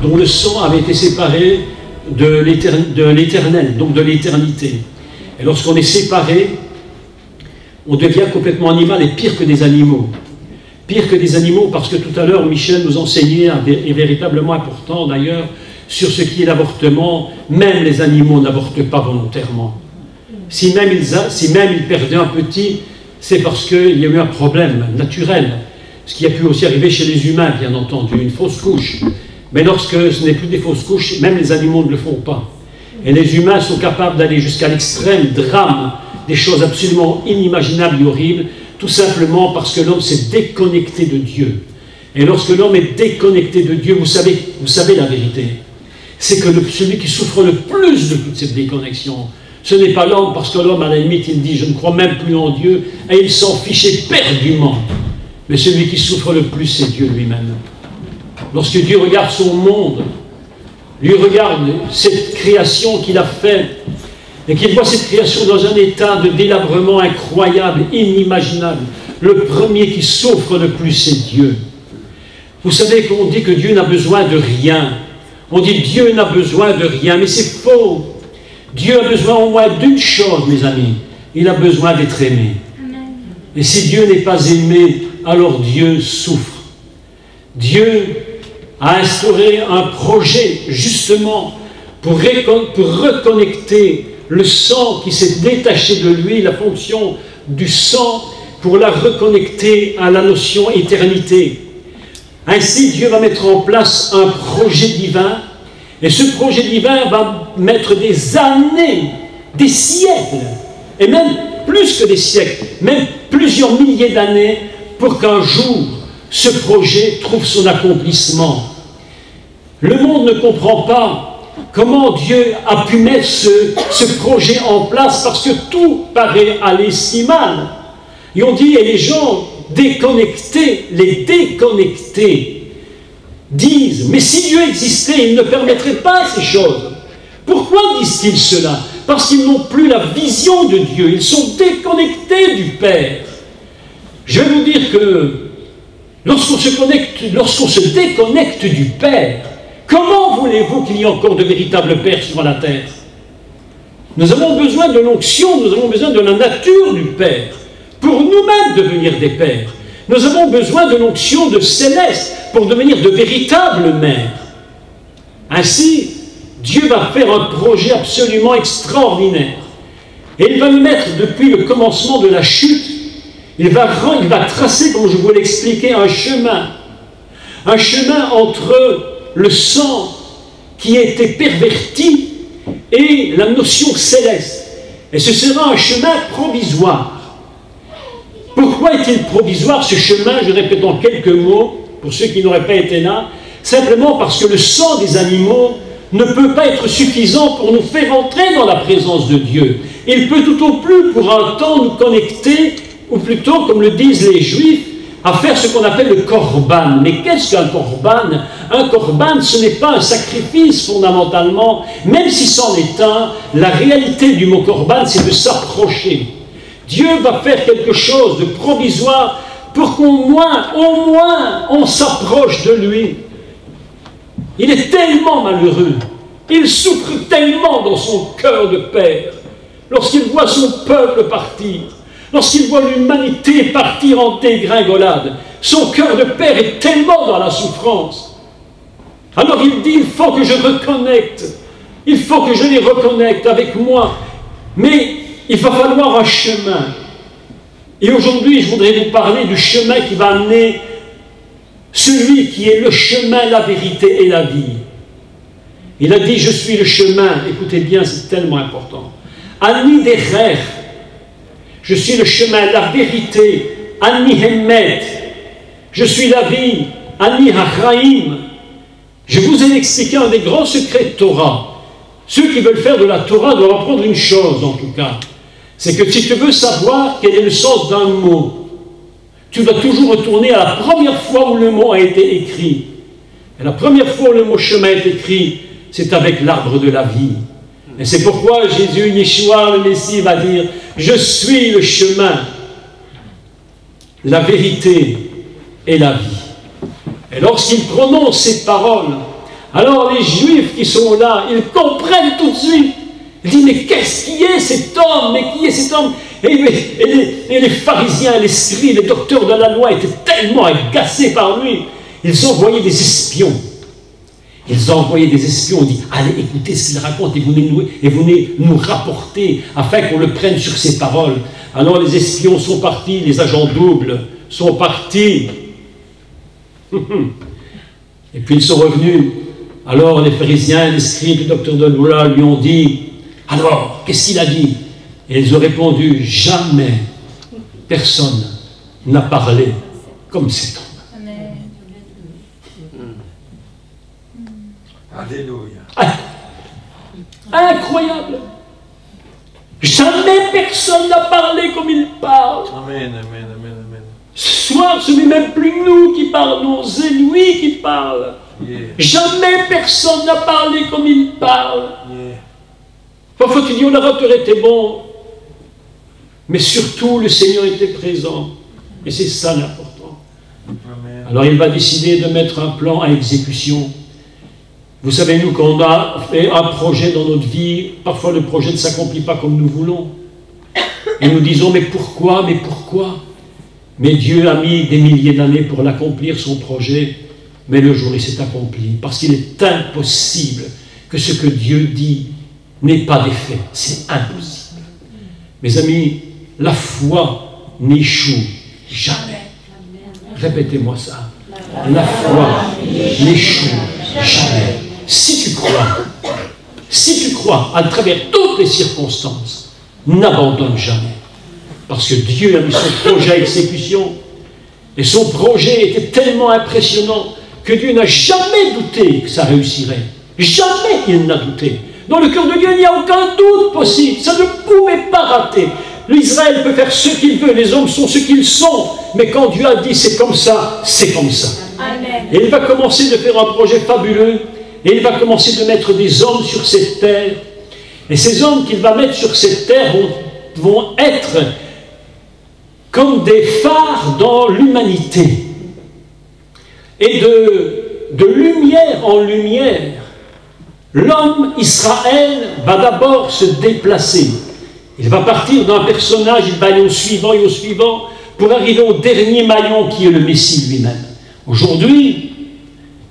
dont le sang avait été séparé de l'éternel, donc de l'éternité. Et lorsqu'on est séparé, on devient complètement animal et pire que des animaux. Pire que des animaux, parce que tout à l'heure, Michel nous enseignait, et véritablement important d'ailleurs, sur ce qui est l'avortement. Même les animaux n'avortent pas volontairement. Si même ils perdaient un petit, c'est parce qu'il y a eu un problème naturel. Ce qui a pu aussi arriver chez les humains, bien entendu, une fausse couche. Mais lorsque ce n'est plus des fausses couches, même les animaux ne le font pas. Et les humains sont capables d'aller jusqu'à l'extrême drame, des choses absolument inimaginables et horribles, tout simplement parce que l'homme s'est déconnecté de Dieu. Et lorsque l'homme est déconnecté de Dieu, vous savez la vérité. C'est que celui qui souffre le plus de toute cette déconnexion, ce n'est pas l'homme, parce que l'homme, à la limite, il dit « je ne crois même plus en Dieu » et il s'en fiche éperdument. Mais celui qui souffre le plus, c'est Dieu lui-même. Lorsque Dieu regarde son monde, lui regarde cette création qu'il a faite, et qu'il voit cette création dans un état de délabrement incroyable, inimaginable, le premier qui souffre le plus, c'est Dieu. Vous savez qu'on dit que Dieu n'a besoin de rien. On dit Dieu n'a besoin de rien, mais c'est faux. Dieu a besoin au moins d'une chose, mes amis. Il a besoin d'être aimé. Et si Dieu n'est pas aimé, alors Dieu souffre. Dieu a instauré un projet, justement, pour reconnecter le sang qui s'est détaché de lui, la fonction du sang, pour la reconnecter à la notion éternité. Ainsi, Dieu va mettre en place un projet divin, et ce projet divin va mettre des années, des siècles, et même plus que des siècles, même plusieurs milliers d'années, pour qu'un jour, ce projet trouve son accomplissement. Le monde ne comprend pas comment Dieu a pu mettre ce projet en place, parce que tout paraît aller si mal. Et on dit, et les gens déconnectés, les déconnectés, disent, mais si Dieu existait, il ne permettrait pas ces choses. Pourquoi disent-ils cela? Parce qu'ils n'ont plus la vision de Dieu, ils sont déconnectés du Père. Je vais vous dire que lorsqu'on se déconnecte du Père, comment voulez-vous qu'il y ait encore de véritables pères sur la terre? Nous avons besoin de l'onction, nous avons besoin de la nature du Père, pour nous-mêmes devenir des pères. Nous avons besoin de l'onction de céleste pour devenir de véritables mères. Ainsi, Dieu va faire un projet absolument extraordinaire. Et il va nous mettre, depuis le commencement de la chute, il va tracer, comme je vous l'ai expliqué, un chemin entre le sang qui a été perverti et la notion céleste. Et ce sera un chemin provisoire. Pourquoi est-il provisoire ce chemin? Je répète en quelques mots, pour ceux qui n'auraient pas été là, simplement parce que le sang des animaux ne peut pas être suffisant pour nous faire entrer dans la présence de Dieu. Il peut tout au plus, pour un temps, nous connecter, ou plutôt, comme le disent les Juifs, à faire ce qu'on appelle le korban. Mais qu'est-ce qu'un korban? Un korban, ce n'est pas un sacrifice fondamentalement, même si c'en est un. La réalité du mot korban, c'est de s'approcher. Dieu va faire quelque chose de provisoire pour qu'au moins, on s'approche de lui. Il est tellement malheureux, il souffre tellement dans son cœur de père, lorsqu'il voit son peuple partir, lorsqu'il voit l'humanité partir en dégringolade. Son cœur de père est tellement dans la souffrance. Alors il dit, il faut que je reconnecte, il faut que je les reconnecte avec moi, mais il va falloir un chemin. Et aujourd'hui, je voudrais vous parler du chemin qui va amener celui qui est le chemin, la vérité et la vie. Il a dit, je suis le chemin. Écoutez bien, c'est tellement important. Ani derer, je suis le chemin, la vérité. Ani hemet, je suis la vie. Ani hachraim. Je vous ai expliqué un des grands secrets de Torah. Ceux qui veulent faire de la Torah doivent apprendre une chose, en tout cas. C'est que si tu veux savoir quel est le sens d'un mot, tu dois toujours retourner à la première fois où le mot a été écrit. Et la première fois où le mot chemin est écrit, c'est avec l'arbre de la vie. Et c'est pourquoi Jésus, Yeshua, le Messie, va dire « Je suis le chemin, la vérité et la vie ». Et lorsqu'il prononce ces paroles, Alors les Juifs qui sont là, ils comprennent tout de suite. Ils disent, mais qu'est-ce qui est cet homme? Mais qui est cet homme? Et les pharisiens, les scribes, les docteurs de la loi étaient tellement agacés par lui. Ils ont envoyé des espions. Ils ont envoyé des espions, on dit, allez, écoutez ce qu'il raconte et vous venez nous rapporter afin qu'on le prenne sur ses paroles. Alors les espions sont partis, les agents doubles sont partis. Et puis ils sont revenus. Alors les pharisiens, les scribes, les docteurs de la loi lui ont dit, alors, qu'est-ce qu'il a dit? Et ils ont répondu, jamais personne n'a parlé comme cet homme. Alléluia. Incroyable. Jamais personne n'a parlé comme il parle. Amen, amen, amen, amen. Ce soir, ce n'est même plus nous qui parlons, c'est lui qui parle. Yeah. Jamais personne n'a parlé comme il parle. Yeah. Parfois tu dis, oh, l'orateur était bon. Mais surtout, le Seigneur était présent. Et c'est ça l'important. Amen. Alors il va décider de mettre un plan à exécution. Vous savez, nous, quand on a fait un projet dans notre vie, parfois le projet ne s'accomplit pas comme nous voulons. Et nous disons, mais pourquoi? Mais pourquoi? Mais Dieu a mis des milliers d'années pour l'accomplir, son projet. Mais le jour, il s'est accompli. Parce qu'il est impossible que ce que Dieu dit n'ait pas d'effet. C'est impossible. Mes amis, la foi n'échoue jamais. Répétez-moi ça. La foi n'échoue jamais. Si tu crois à travers toutes les circonstances, n'abandonne jamais. Parce que Dieu a mis son projet à exécution. Et son projet était tellement impressionnant que Dieu n'a jamais douté que ça réussirait. Jamais il n'a douté. Dans le cœur de Dieu, il n'y a aucun doute possible. Ça ne pouvait pas rater. L'Israël peut faire ce qu'il veut, les hommes sont ce qu'ils sont. Mais quand Dieu a dit c'est comme ça, c'est comme ça. Amen. Et il va commencer de faire un projet fabuleux. Et il va commencer de mettre des hommes sur cette terre. Et ces hommes qu'il va mettre sur cette terre vont être comme des phares dans l'humanité. Et de lumière en lumière, l'homme Israël va d'abord se déplacer. Il va partir d'un personnage, il va aller au suivant et au suivant, pour arriver au dernier maillon qui est le Messie lui-même. Aujourd'hui,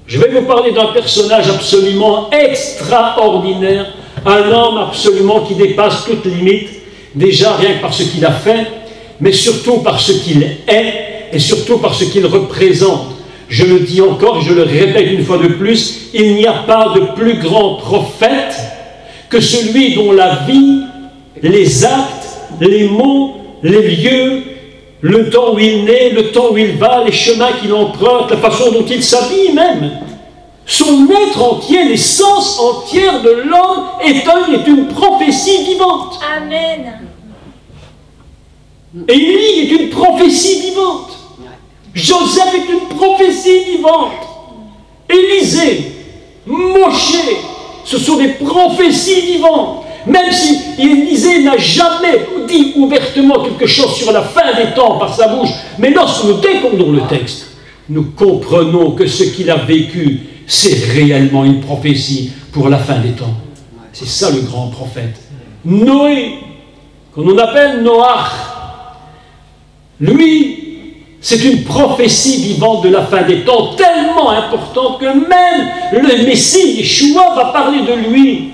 je vais vous parler d'un personnage absolument extraordinaire, un homme absolument qui dépasse toute limite, déjà rien que par ce qu'il a fait, mais surtout par ce qu'il est, et surtout par ce qu'il représente. Je le dis encore, je le répète une fois de plus, il n'y a pas de plus grand prophète que celui dont la vie, les actes, les mots, les lieux, le temps où il naît, le temps où il va, les chemins qu'il emprunte, la façon dont il s'habille même. Son être entier, l'essence entière de l'homme est une prophétie vivante. Amen. Élie est une prophétie vivante. Joseph est une prophétie vivante. Élisée, Moshe, ce sont des prophéties vivantes. Même si Élisée n'a jamais dit ouvertement quelque chose sur la fin des temps par sa bouche, mais lorsque nous décodons le texte, nous comprenons que ce qu'il a vécu, c'est réellement une prophétie pour la fin des temps. C'est ça le grand prophète. Noé, qu'on appelle Noach, lui, c'est une prophétie vivante de la fin des temps, tellement importante que même le Messie, Yeshua, va parler de lui.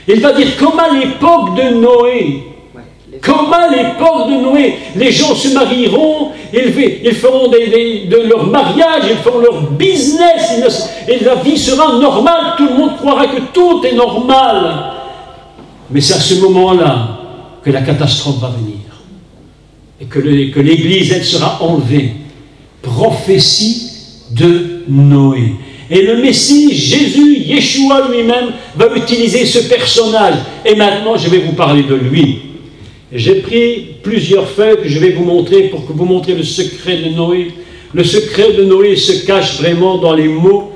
Il va dire, comme à l'époque de Noé, comme à l'époque de Noé, les gens se marieront, ils feront de leur mariage, ils feront leur business, et la vie sera normale, tout le monde croira que tout est normal. Mais c'est à ce moment-là que la catastrophe va venir. Et que l'Église, elle sera enlevée. Prophétie de Noé. Et le Messie, Jésus, Yeshua lui-même, va utiliser ce personnage. Et maintenant, je vais vous parler de lui. J'ai pris plusieurs feuilles que je vais vous montrer pour que vous montriez le secret de Noé. Le secret de Noé se cache vraiment dans les mots.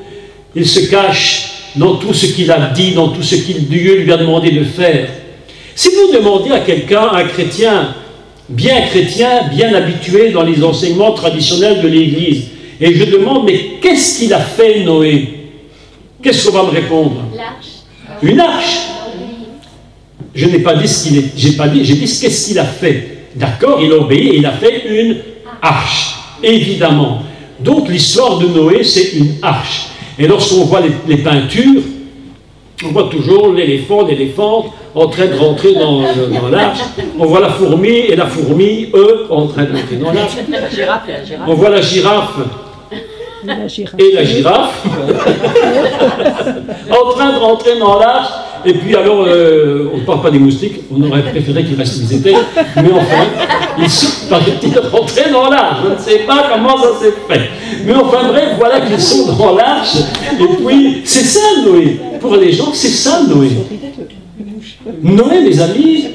Il se cache dans tout ce qu'il a dit, dans tout ce qu'il Dieu lui a demandé de faire. Si vous demandez à quelqu'un, un chrétien, bien habitué dans les enseignements traditionnels de l'Église, et je demande, mais qu'est-ce qu'il a fait Noé? Qu'est-ce qu'on va me répondre? L'arche. Une arche. Je n'ai pas dit ce qu'il est. J'ai pas dit, j'ai dit qu'est-ce qu'il a fait. D'accord, il a obéi et il a fait une arche. Évidemment. Donc l'histoire de Noé, c'est une arche. Et lorsqu'on voit les peintures, on voit toujours l'éléphante en train de rentrer dans l'arche. On voit la fourmi et la fourmi, eux, en train de rentrer dans l'arche. On voit la girafe et la girafe en train de rentrer dans l'arche. Et puis alors, on ne parle pas des moustiques, on aurait préféré qu'ils restent où ils étaient, mais enfin, ils sont paraît-il rentrés dans l'arche. Je ne sais pas comment ça s'est fait. Mais enfin bref, voilà qu'ils sont dans l'arche. Et puis, c'est ça Noé. Pour les gens, c'est ça Noé. Noé, mes amis,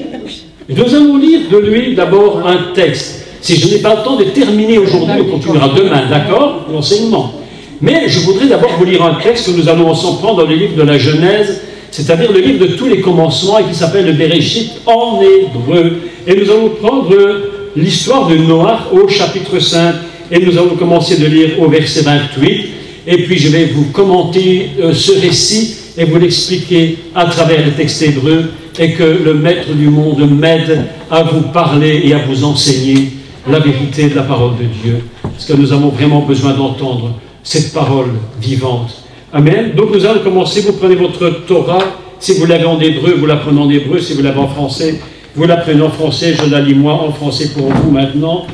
nous allons lire de lui d'abord un texte. Si je n'ai pas le temps de terminer aujourd'hui, on continuera demain, d'accord, l'enseignement. Mais je voudrais d'abord vous lire un texte que nous allons ensemble prendre dans le livre de la Genèse, c'est-à-dire le livre de tous les commencements, et qui s'appelle le Bereshit en hébreu. Et nous allons prendre l'histoire de Noach au chapitre 5, et nous allons commencer de lire au verset 28, et puis je vais vous commenter ce récit et vous l'expliquer à travers le texte hébreu, et que le Maître du monde m'aide à vous parler et à vous enseigner la vérité de la parole de Dieu, parce que nous avons vraiment besoin d'entendre cette parole vivante. Amen. Donc nous allons commencer, vous prenez votre Torah, si vous l'avez en hébreu, vous la prenez en hébreu, si vous l'avez en français, vous la prenez en français, je la lis moi en français pour vous maintenant,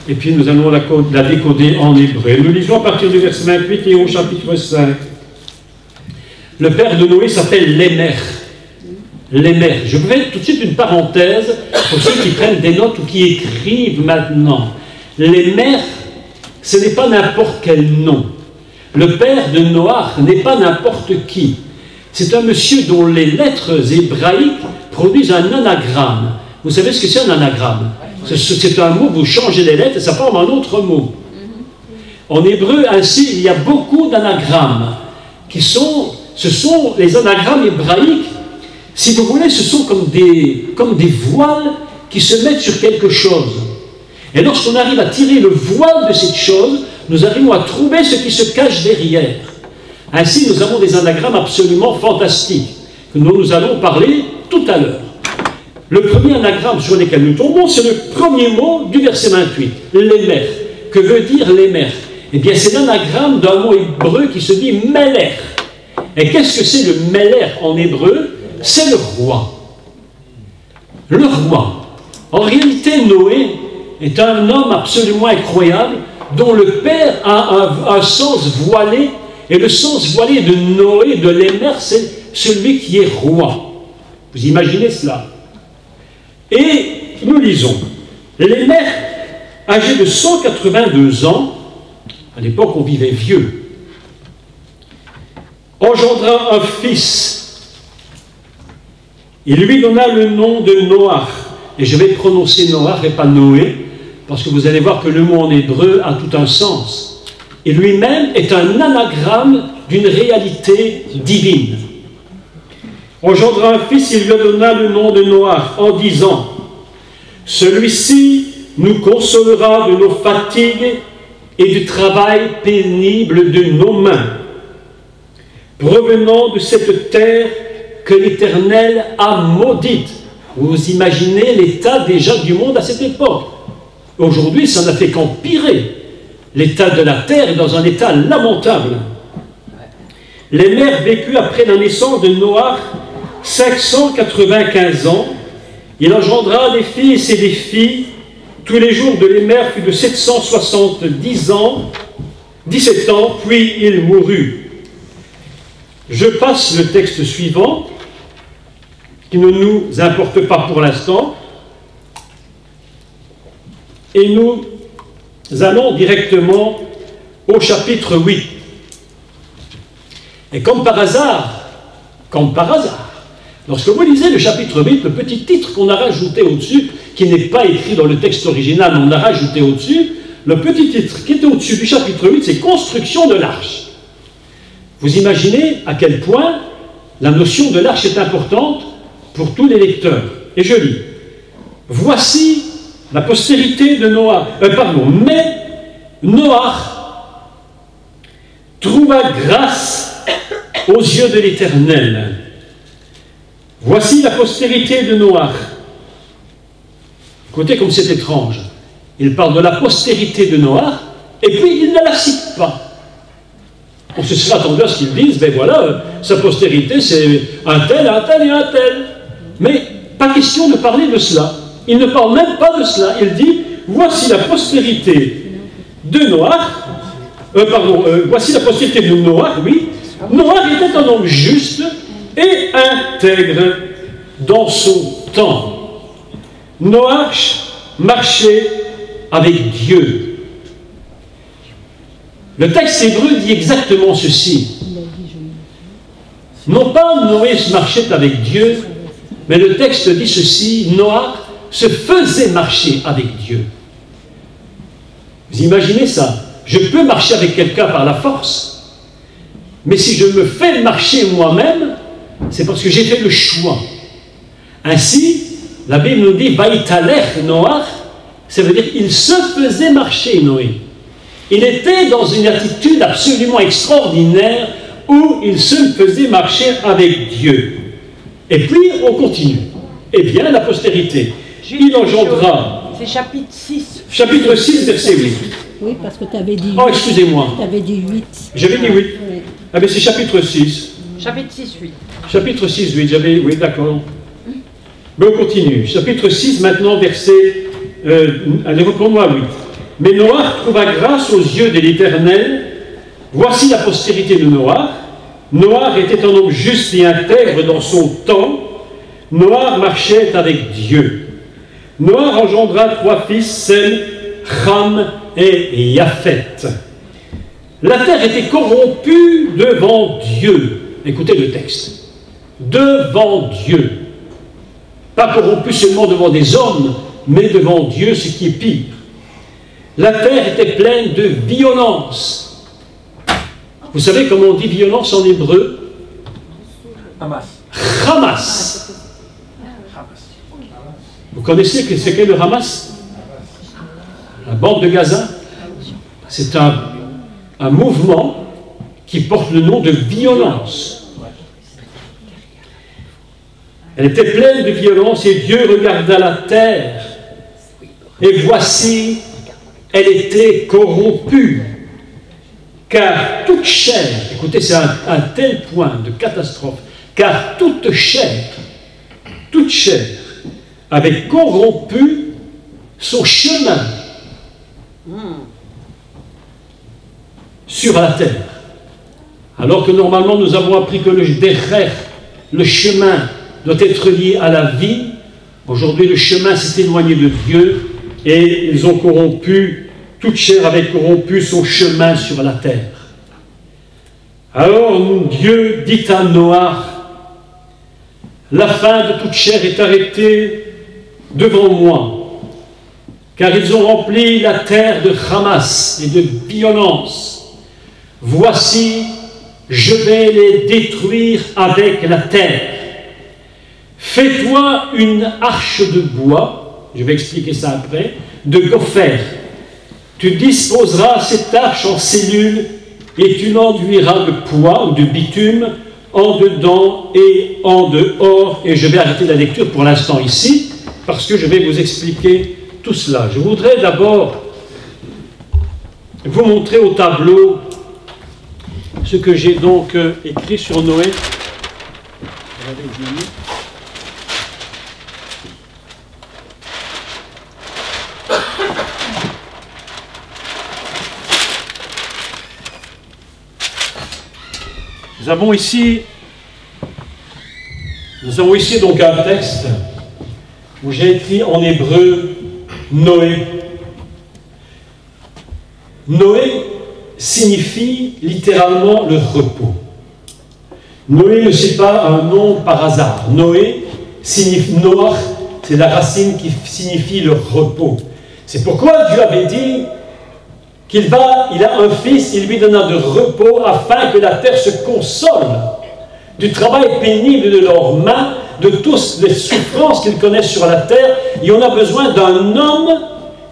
et puis nous allons la décoder en hébreu. Nous lisons à partir du verset 28 et au chapitre 5. Le père de Noé s'appelle Lémer. Lémer. Je vous fais tout de suite une parenthèse pour ceux qui prennent des notes ou qui écrivent maintenant. Lémer, ce n'est pas n'importe quel nom. Le père de Noach n'est pas n'importe qui. C'est un monsieur dont les lettres hébraïques produisent un anagramme. Vous savez ce que c'est un anagramme? C'est un mot, vous changez les lettres et ça forme un autre mot. En hébreu, ainsi, il y a beaucoup d'anagrammes ce sont les anagrammes hébraïques. Si vous voulez, ce sont comme des voiles qui se mettent sur quelque chose. Et lorsqu'on arrive à tirer le voile de cette chose, nous arrivons à trouver ce qui se cache derrière. Ainsi, nous avons des anagrammes absolument fantastiques, dont nous allons parler tout à l'heure. Le premier anagramme sur lequel nous tombons, c'est le premier mot du verset 28, l'émer. Que veut dire l'émer? Eh bien, c'est l'anagramme d'un mot hébreu qui se dit Meler. Et qu'est-ce que c'est le Meler en hébreu? C'est le roi. Le roi. En réalité, Noé est un homme absolument incroyable dont le père a un sens voilé, et le sens voilé de Noé, de Lémer, c'est celui qui est roi. Vous imaginez cela? Et nous lisons, Lémer, âgé de 182 ans, à l'époque on vivait vieux, engendra un fils. Il lui donna le nom de Noach. Et je vais prononcer Noach et pas Noé, parce que vous allez voir que le mot en hébreu a tout un sens. Et lui-même est un anagramme d'une réalité divine. Engendra un fils, il lui donna le nom de Noach, en disant, « Celui-ci nous consolera de nos fatigues et du travail pénible de nos mains, provenant de cette terre que l'Éternel a maudite. » Vous imaginez l'état déjà du monde à cette époque. Aujourd'hui, ça n'a fait qu'empirer. L'état de la terre est dans un état lamentable. Les mères vécut après la naissance de Noach 595 ans. Il engendra des fils et des filles. Tous les jours de Lémer fut de 770 ans, 17 ans, puis il mourut. Je passe le texte suivant, qui ne nous importe pas pour l'instant, et nous allons directement au chapitre 8. Et comme par hasard, lorsque vous lisez le chapitre 8, le petit titre qu'on a rajouté au-dessus, qui n'est pas écrit dans le texte original, mais on l'a rajouté au-dessus, le petit titre qui était au-dessus du chapitre 8, c'est « Construction de l'arche ». Vous imaginez à quel point la notion de l'arche est importante pour tous les lecteurs. Et je lis. « Voici la postérité de Noach. Mais Noach trouva grâce aux yeux de l'Éternel. Voici la postérité de Noach. Écoutez comme c'est étrange. Il parle de la postérité de Noach, et puis il ne la cite pas. On se serait attendu à ce qu'ils disent, ben voilà, sa postérité c'est un tel et un tel. Mais pas question de parler de cela. Il ne parle même pas de cela. Il dit, voici la postérité de Noach, voici la postérité de Noach, oui. Noach était un homme juste et intègre dans son temps. Noach marchait avec Dieu. Le texte hébreu dit exactement ceci. Non pas Noé marchait avec Dieu, mais le texte dit ceci, Noach se faisait marcher avec Dieu. Vous imaginez ça? Je peux marcher avec quelqu'un par la force, mais si je me fais marcher moi-même, c'est parce que j'ai fait le choix. Ainsi, la Bible nous dit « Vaïtalech Noach », ça veut dire il se faisait marcher, Noé. Il était dans une attitude absolument extraordinaire où il se faisait marcher avec Dieu. Et puis, on continue. Eh bien, la postérité. Il engendra... C'est chapitre 6. Chapitre 6, verset 8. Oui, parce que tu avais dit 8. Oh, excusez-moi. Tu avais dit 8. J'avais dit 8. Oui. Ah, mais c'est chapitre 6. Chapitre 6, 8. Chapitre 6, 8. J'avais... Oui, d'accord. Mais on continue. Chapitre 6, maintenant, verset... allez, reprenons à 8. Mais Noach trouva grâce aux yeux de l'Éternel. Voici la postérité de Noach. Noach était un homme juste et intègre dans son temps. Noach marchait avec Dieu. Noach engendra 3 fils, Sem, Cham et Japhet. La terre était corrompue devant Dieu. Écoutez le texte. Devant Dieu. Pas corrompue seulement devant des hommes, mais devant Dieu, ce qui est pire. La terre était pleine de violence. Vous savez comment on dit violence en hébreu? Hamas. Hamas. Vous connaissez ce qu'est le Hamas? La bande de Gaza? C'est un mouvement qui porte le nom de violence. Elle était pleine de violence et Dieu regarda la terre. Et voici, elle était corrompue. Car toute chair, écoutez, c'est un tel point de catastrophe, car toute chair avait corrompu son chemin sur la terre. Alors que normalement nous avons appris que le chemin doit être lié à la vie. Aujourd'hui le chemin s'est éloigné de Dieu et ils ont corrompu, toute chair avait corrompu son chemin sur la terre. Alors Dieu dit à Noach, la fin de toute chair est arrêtée devant moi, car ils ont rempli la terre de Hamas et de violence. Voici, je vais les détruire avec la terre. Fais-toi une arche de bois, je vais expliquer ça après, de gopher. Tu disposeras cette arche en cellules et tu l'enduiras de pois ou de bitume en dedans et en dehors. Et je vais arrêter la lecture pour l'instant ici, parce que je vais vous expliquer tout cela. Je voudrais d'abord vous montrer au tableau ce que j'ai donc écrit sur Noé. Regardez où je l'ai mis. Nous avons ici donc un texte où j'ai écrit en hébreu Noé. Noé signifie littéralement le repos. Noé ne c'est pas un nom par hasard. Noé signifie Noach, c'est la racine qui signifie le repos. C'est pourquoi Dieu avait dit il a un fils, il lui donna de repos afin que la terre se console du travail pénible de leurs mains, de toutes les souffrances qu'ils connaissent sur la terre. Et on a besoin d'un homme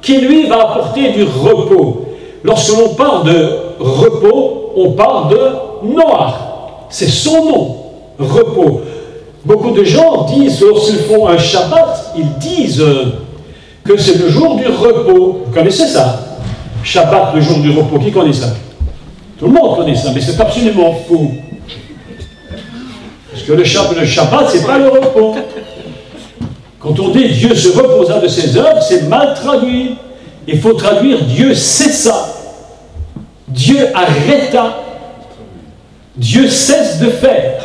qui lui va apporter du repos. Lorsque l'on parle de repos, on parle de Noach. c'est son nom, repos. Beaucoup de gens disent, lorsqu'ils font un Shabbat, ils disent que c'est le jour du repos. Vous connaissez ça? Shabbat, le jour du repos, qui connaît ça? Tout le monde connaît ça, mais c'est absolument faux. Parce que le Shabbat, c'est pas le repos. Quand on dit Dieu se reposa de ses œuvres, c'est mal traduit. Il faut traduire Dieu cessa. Dieu arrêta. Dieu cesse de faire.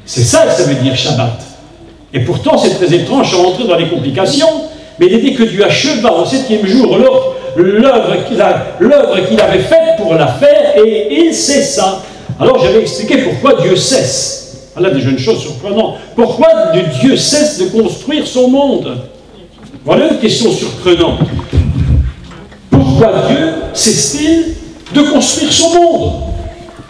C'est ça que ça veut dire Shabbat. Et pourtant, c'est très étrange, sans rentrer dans les complications, mais il est dit que Dieu acheva au 7e jour l'œuvre qu'il avait faite pour la faire, et il cessa. Alors j'avais expliqué pourquoi Dieu cesse. Voilà déjà une chose surprenante. Pourquoi Dieu cesse de construire son monde? Voilà une question surprenante. Pourquoi Dieu cesse-t-il de construire son monde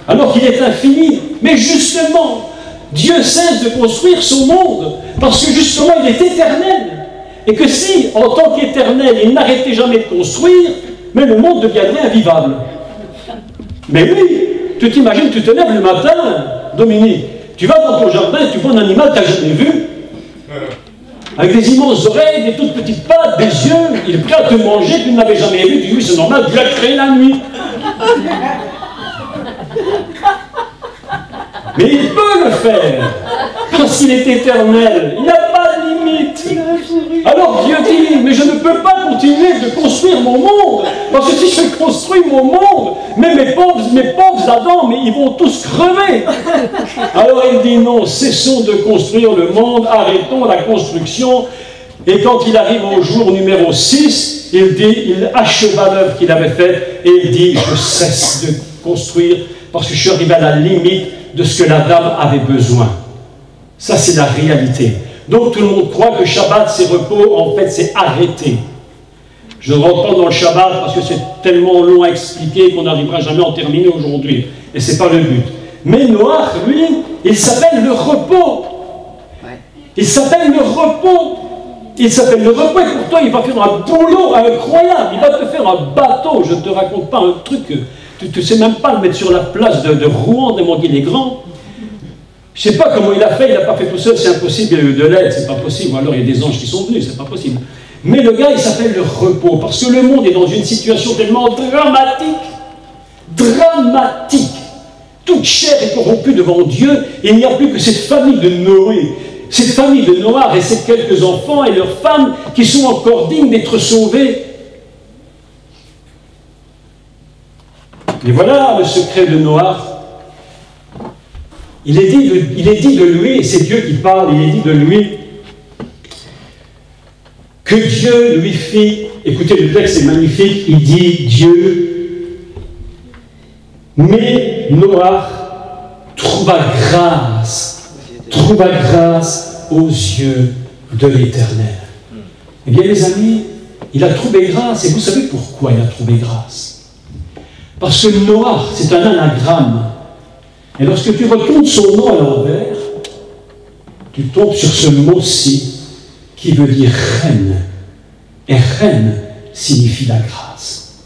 alors qu'il est infini? Mais justement, Dieu cesse de construire son monde parce que justement il est éternel. Et que si, en tant qu'éternel, il n'arrêtait jamais de construire, mais le monde deviendrait invivable. Mais oui, tu t'imagines, tu te lèves le matin, Dominique, tu vas dans ton jardin et tu vois un animal que tu n'as jamais vu, avec des immenses oreilles, des toutes petites pattes, des yeux, il est prêt à te manger, tu ne l'avais jamais vu, tu dis oui, c'est normal, Dieu a créé la nuit. Mais il peut le faire, parce qu'il est éternel, il n'a pas de limite. Alors Dieu dit, mais je ne peux pas continuer de construire mon monde, parce que si je construis mon monde, mais mes pauvres Adam, mais ils vont tous crever. Alors il dit non, cessons de construire le monde, arrêtons la construction. Et quand il arrive au jour numéro 6, il acheva l'œuvre qu'il avait faite, et il dit, je cesse de construire, parce que je suis arrivé à la limite de ce que la dame avait besoin. Ça, c'est la réalité. Donc, tout le monde croit que Shabbat, c'est repos. En fait, c'est arrêté. Je ne rentre pas dans le Shabbat parce que c'est tellement long à expliquer qu'on n'arrivera jamais à en terminer aujourd'hui. Et ce n'est pas le but. Mais Noach, lui, il s'appelle le repos. Il s'appelle le repos. Il s'appelle le repos et pourtant, il va faire un boulot incroyable. Il va te faire un bateau. Je ne te raconte pas un truc... Tu ne sais même pas le mettre sur la place de Rouen, de Montdier-les-Grands. Je ne sais pas comment il a fait, il n'a pas fait tout seul, c'est impossible, il y a eu de l'aide, c'est pas possible, ou alors il y a des anges qui sont venus, c'est pas possible. Mais le gars, il s'appelle le repos, parce que le monde est dans une situation tellement dramatique. Toute chair est corrompue devant Dieu, et il n'y a plus que cette famille de Noé, cette famille de Noach et ses quelques enfants et leurs femmes qui sont encore dignes d'être sauvés. Et voilà le secret de Noach. Il est dit de lui, et c'est Dieu qui parle, il est dit de lui, que Dieu lui fit, écoutez le texte c'est magnifique, il dit Dieu, mais Noach trouva grâce aux yeux de l'Éternel. Eh bien les amis, il a trouvé grâce, et vous savez pourquoi il a trouvé grâce? Parce que Noach, c'est un anagramme. Et lorsque tu retournes son nom à l'envers, tu tombes sur ce mot-ci qui veut dire reine. Et reine signifie la grâce.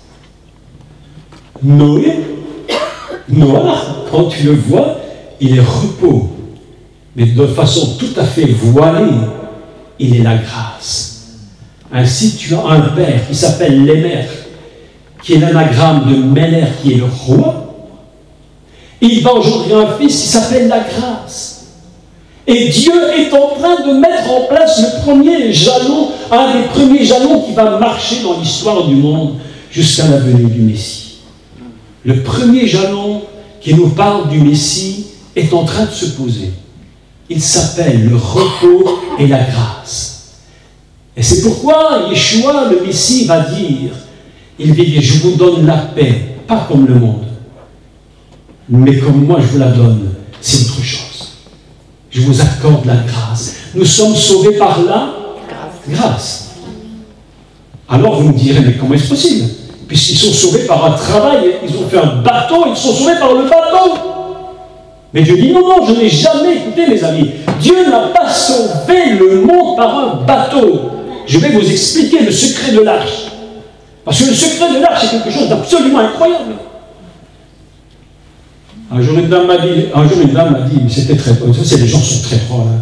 Noé, Noach, quand tu le vois, il est repos. Mais de façon tout à fait voilée, il est la grâce. Ainsi, tu as un père qui s'appelle Lémer, qui est l'anagramme de Méler, qui est le roi. Il va engendrer un fils qui s'appelle la grâce. Et Dieu est en train de mettre en place le premier jalon, un des premiers jalons qui va marcher dans l'histoire du monde jusqu'à la venue du Messie. Le premier jalon qui nous parle du Messie est en train de se poser. Il s'appelle le repos et la grâce. Et c'est pourquoi Yeshua, le Messie, va dire, il dit, je vous donne la paix, pas comme le monde. Mais comme moi je vous la donne, c'est autre chose. Je vous accorde la grâce. Nous sommes sauvés par la grâce. Alors vous me direz, mais comment est-ce possible? Puisqu'ils sont sauvés par un travail, ils ont fait un bateau, ils sont sauvés par le bateau. Mais Dieu dit, non, je n'ai jamais, écoutez mes amis, Dieu n'a pas sauvé le monde par un bateau. Je vais vous expliquer le secret de l'arche. Parce que le secret de l'arche, c'est quelque chose d'absolument incroyable. Un jour, une dame m'a dit, c'était très drôle, ça, c'est les gens qui sont très drôles, hein.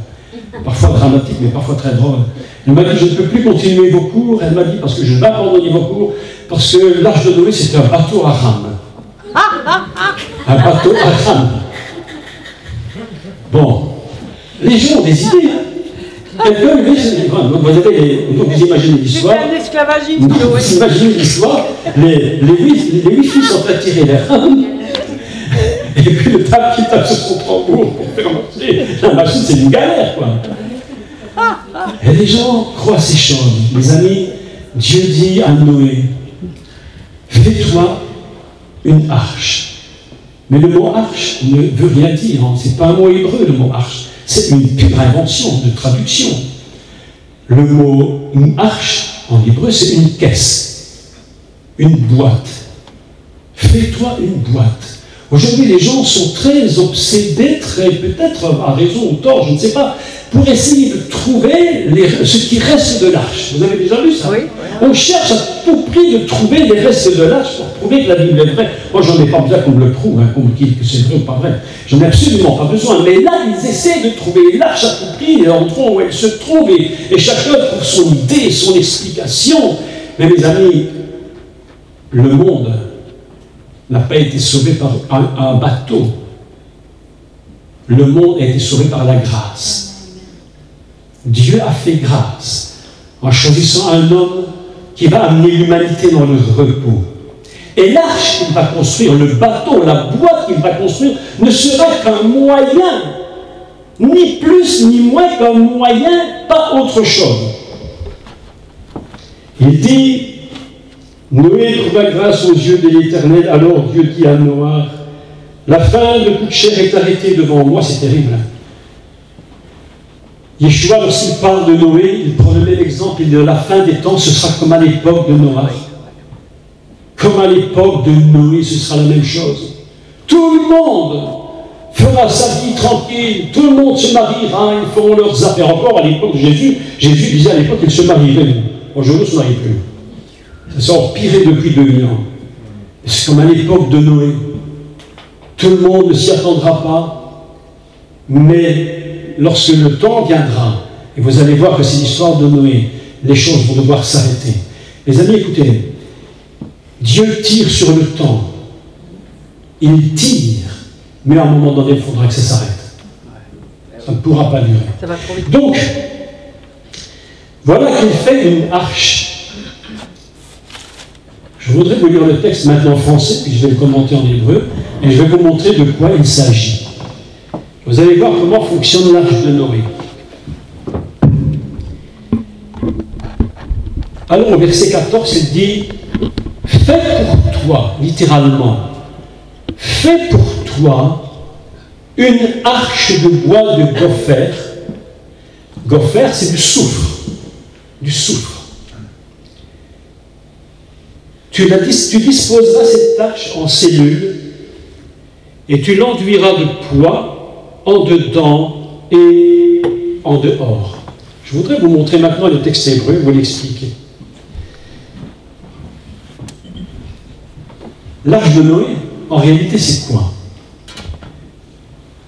Parfois dramatiques, mais parfois très drôles. Elle m'a dit, je ne peux plus continuer vos cours, elle m'a dit, parce que je vais abandonner vos cours, parce que l'Arche de Noé, c'était un bateau à rames. Un bateau à rames. Bon, les gens ont des idées, hein. Vous imaginez l'histoire. C'est un esclavagisme. Vous imaginez l'histoire. Les 8 filles sont attirées les rames. Et puis le tape qui tape sur son tambour pour faire marcher la machine, c'est une galère, quoi. Et les gens croient ces choses. Mes amis, Dieu dit à Noé, fais-toi une arche. Mais le mot arche ne veut rien dire. Hein. Ce n'est pas un mot hébreu, le mot arche. C'est une pure invention de traduction. Le mot arche, en hébreu, c'est une caisse, une boîte. Fais-toi une boîte. Aujourd'hui, les gens sont très obsédés, peut-être à raison ou tort, je ne sais pas, pour essayer de trouver ce qui reste de l'arche. Vous avez déjà vu ça? Oui. On cherche à tout prix de trouver les restes de l'arche pour prouver que la Bible est vraie. Moi, j'en ai pas besoin qu'on me le prouve, hein, qu'on me dise que c'est vrai ou pas vrai. J'en ai absolument pas besoin. Mais là, ils essaient de trouver l'arche à tout prix, et endroit où elle se trouve, et chacun trouve son idée, son explication. Mais mes amis, le monde n'a pas été sauvé par un bateau. Le monde a été sauvé par la grâce. Dieu a fait grâce en choisissant un homme qui va amener l'humanité dans le repos. Et l'arche qu'il va construire, le bateau, la boîte qu'il va construire, ne sera qu'un moyen, ni plus ni moins qu'un moyen, pas autre chose. Il dit, Noé trouva grâce aux yeux de l'Éternel, alors Dieu dit à Noé, la fin de toute chair est arrêtée devant moi, c'est terrible. Yeshua, lorsqu'il parle de Noé, il prend le même exemple, il dit la fin des temps, ce sera comme à l'époque de Noé. Comme à l'époque de Noé, ce sera la même chose. Tout le monde fera sa vie tranquille, tout le monde se mariera, ils feront leurs affaires. Encore à l'époque de Jésus, Jésus disait à l'époque qu'il se marierait. Aujourd'hui, on ne se marie plus. Ça s'est empiré depuis 2000 ans. C'est comme à l'époque de Noé. Tout le monde ne s'y attendra pas, mais lorsque le temps viendra, et vous allez voir que c'est l'histoire de Noé, les choses vont devoir s'arrêter. Les amis, écoutez, Dieu tire sur le temps. Il tire, mais à un moment donné, il faudra que ça s'arrête. Ça ne pourra pas durer. Ça va trop vite. Donc, voilà qu'il fait une arche. Je voudrais vous lire le texte maintenant en français, puis je vais le commenter en hébreu, et je vais vous montrer de quoi il s'agit. Vous allez voir comment fonctionne l'arche de Noé. Alors, au verset 14, il dit « Fais pour toi, littéralement, fais pour toi une arche de bois de gopher. » Gopher, c'est du soufre. Du soufre. Tu disposeras cette arche en cellules et tu l'enduiras de poids en dedans et en dehors. Je voudrais vous montrer maintenant le texte hébreu, vous l'expliquer. L'arche de Noé, en réalité, c'est quoi?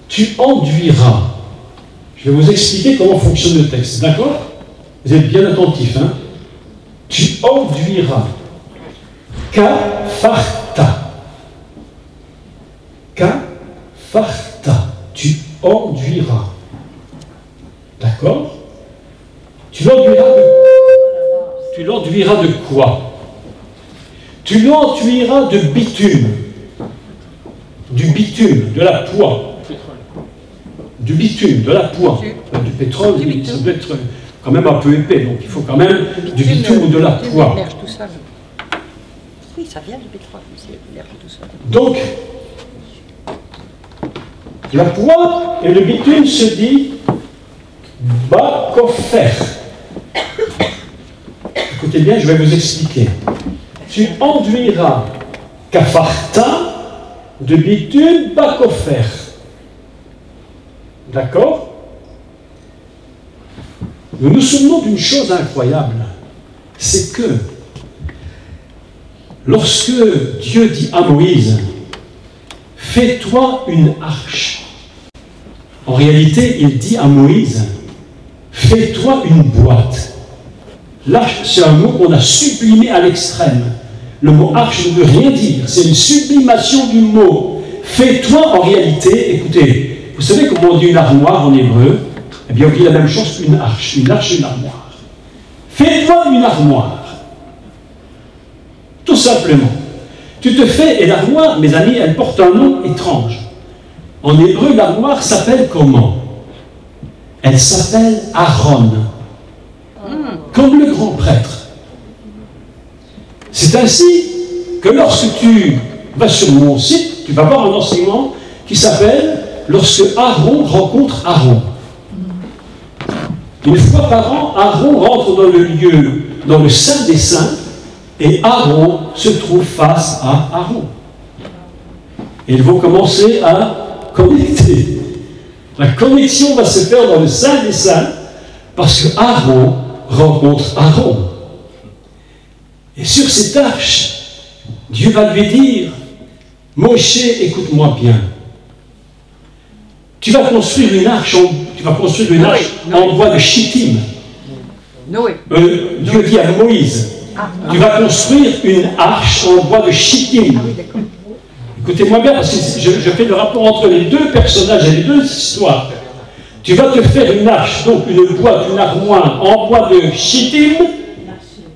Tu enduiras. Je vais vous expliquer comment fonctionne le texte, d'accord? Vous êtes bien attentifs, hein? Tu enduiras. Kafarta. Kafarta. Tu enduiras. D'accord? Tu l'enduiras de quoi? Tu l'enduiras de bitume. Du bitume, de la poix. Du bitume, de la poix. Du pétrole, ça doit être quand même un peu épais, donc il faut quand même du bitume ou de la poix. Oui, ça vient du pétrole, c'est l'herbe tout ça. Donc, la poix et le bitume se dit bakofer. Écoutez bien, je vais vous expliquer. Tu enduiras kafarta de bitume bakofer. D'accord? Nous nous souvenons d'une chose incroyable. C'est que lorsque Dieu dit à Moïse, fais-toi une arche. En réalité, il dit à Moïse, fais-toi une boîte. L'arche, c'est un mot qu'on a sublimé à l'extrême. Le mot arche ne veut rien dire, c'est une sublimation du mot. Fais-toi en réalité, écoutez, vous savez comment on dit une armoire en hébreu? Eh bien, on dit la même chose qu'une arche. Une arche, une armoire. Fais-toi une armoire. Tout simplement. Tu te fais, et l'armoire, mes amis, elle porte un nom étrange. En hébreu, l'armoire s'appelle comment? Elle s'appelle Aaron. Comme le grand prêtre. C'est ainsi que lorsque tu vas sur mon site, tu vas voir un enseignement qui s'appelle « Lorsque Aaron rencontre Aaron ». Une fois par an, Aaron rentre dans le lieu, dans le Saint des Saints, et Aaron se trouve face à Aaron. Et ils vont commencer à connecter. La connexion va se faire dans le Saint des Saints, parce que Aaron rencontre Aaron. Et sur cette arche, Dieu va lui dire, Moshe, écoute-moi bien. Tu vas construire une arche en bois de chittim. Noé. Dieu dit à Moïse, tu vas construire une arche en bois de chittim. Ah oui, d'accord. Écoutez-moi bien, parce que je fais le rapport entre les deux personnages et les deux histoires. Tu vas te faire une arche, donc une boîte, une armoire en bois de chittim.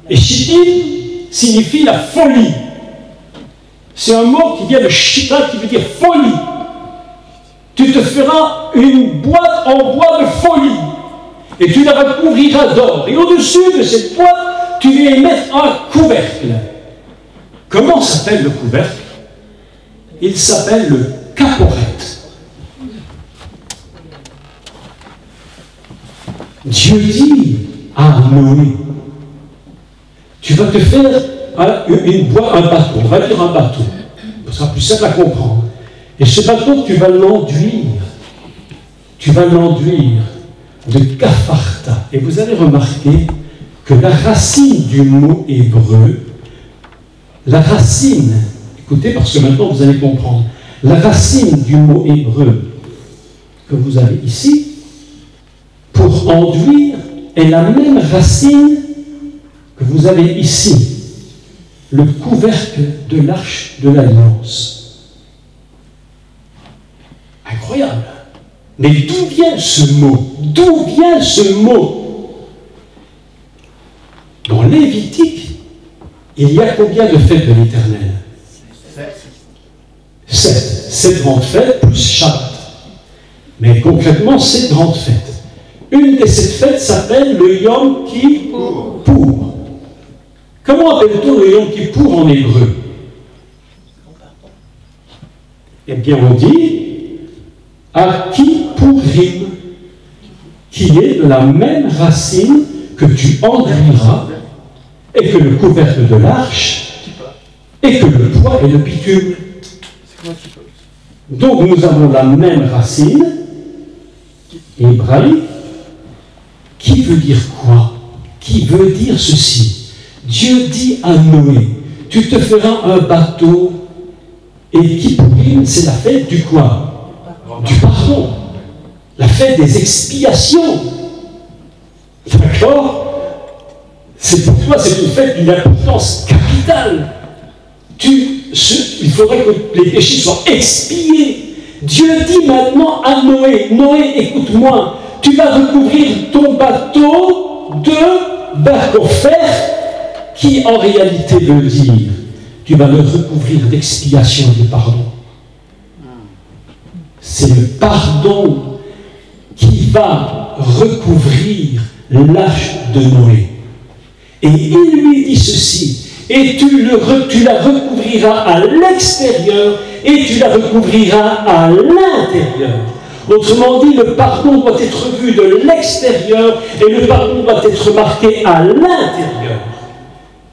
Et chittim signifie la folie. C'est un mot qui vient de chita, qui veut dire folie. Tu te feras une boîte en bois de folie. Et tu la recouvriras d'or. Et au-dessus de cette boîte, tu vas y mettre un couvercle. Comment s'appelle le couvercle? Il s'appelle le caporette. Dieu dit à Noé, tu vas te faire un bateau, on va dire un bateau, ce sera plus simple à comprendre. Et ce bateau, tu vas l'enduire de kapharta. Et vous allez remarquer que la racine du mot hébreu, la racine, écoutez parce que maintenant vous allez comprendre, la racine du mot hébreu que vous avez ici, pour enduire, est la même racine que vous avez ici, le couvercle de l'arche de l'Alliance. Incroyable. Mais d'où vient ce mot? D'où vient ce mot? Dans Lévitique, il y a combien de fêtes de l'Éternel? 7. 7 grandes fêtes plus Shabbat. Mais concrètement, 7 grandes fêtes. Une de ces fêtes s'appelle le Yom Kippour. Comment appelle-t-on le Yom Kippour en hébreu? Eh bien, on dit à Kippourim, qui est de la même racine que tu enduiras, et que le couvercle de l'arche, et que le poids et le bitume. Donc nous avons la même racine hébraïque, qui veut dire quoi? Qui veut dire ceci. Dieu dit à Noé, tu te feras un bateau, et Kippourim, c'est la fête du quoi? Du pardon, la fête des expiations. D'accord? C'est pour toi, c'est une fête d'une importance capitale. Il faudrait que les péchés soient expiés. Dieu dit maintenant à Noé, Noé, écoute-moi, tu vas recouvrir ton bateau de bacofer, qui en réalité veut dire, tu vas le recouvrir d'expiation et de pardon. C'est le pardon qui va recouvrir l'arche de Noé. Et il lui dit ceci, et tu la recouvriras à l'extérieur et tu la recouvriras à l'intérieur. Autrement dit, le pardon doit être vu de l'extérieur et le pardon doit être marqué à l'intérieur.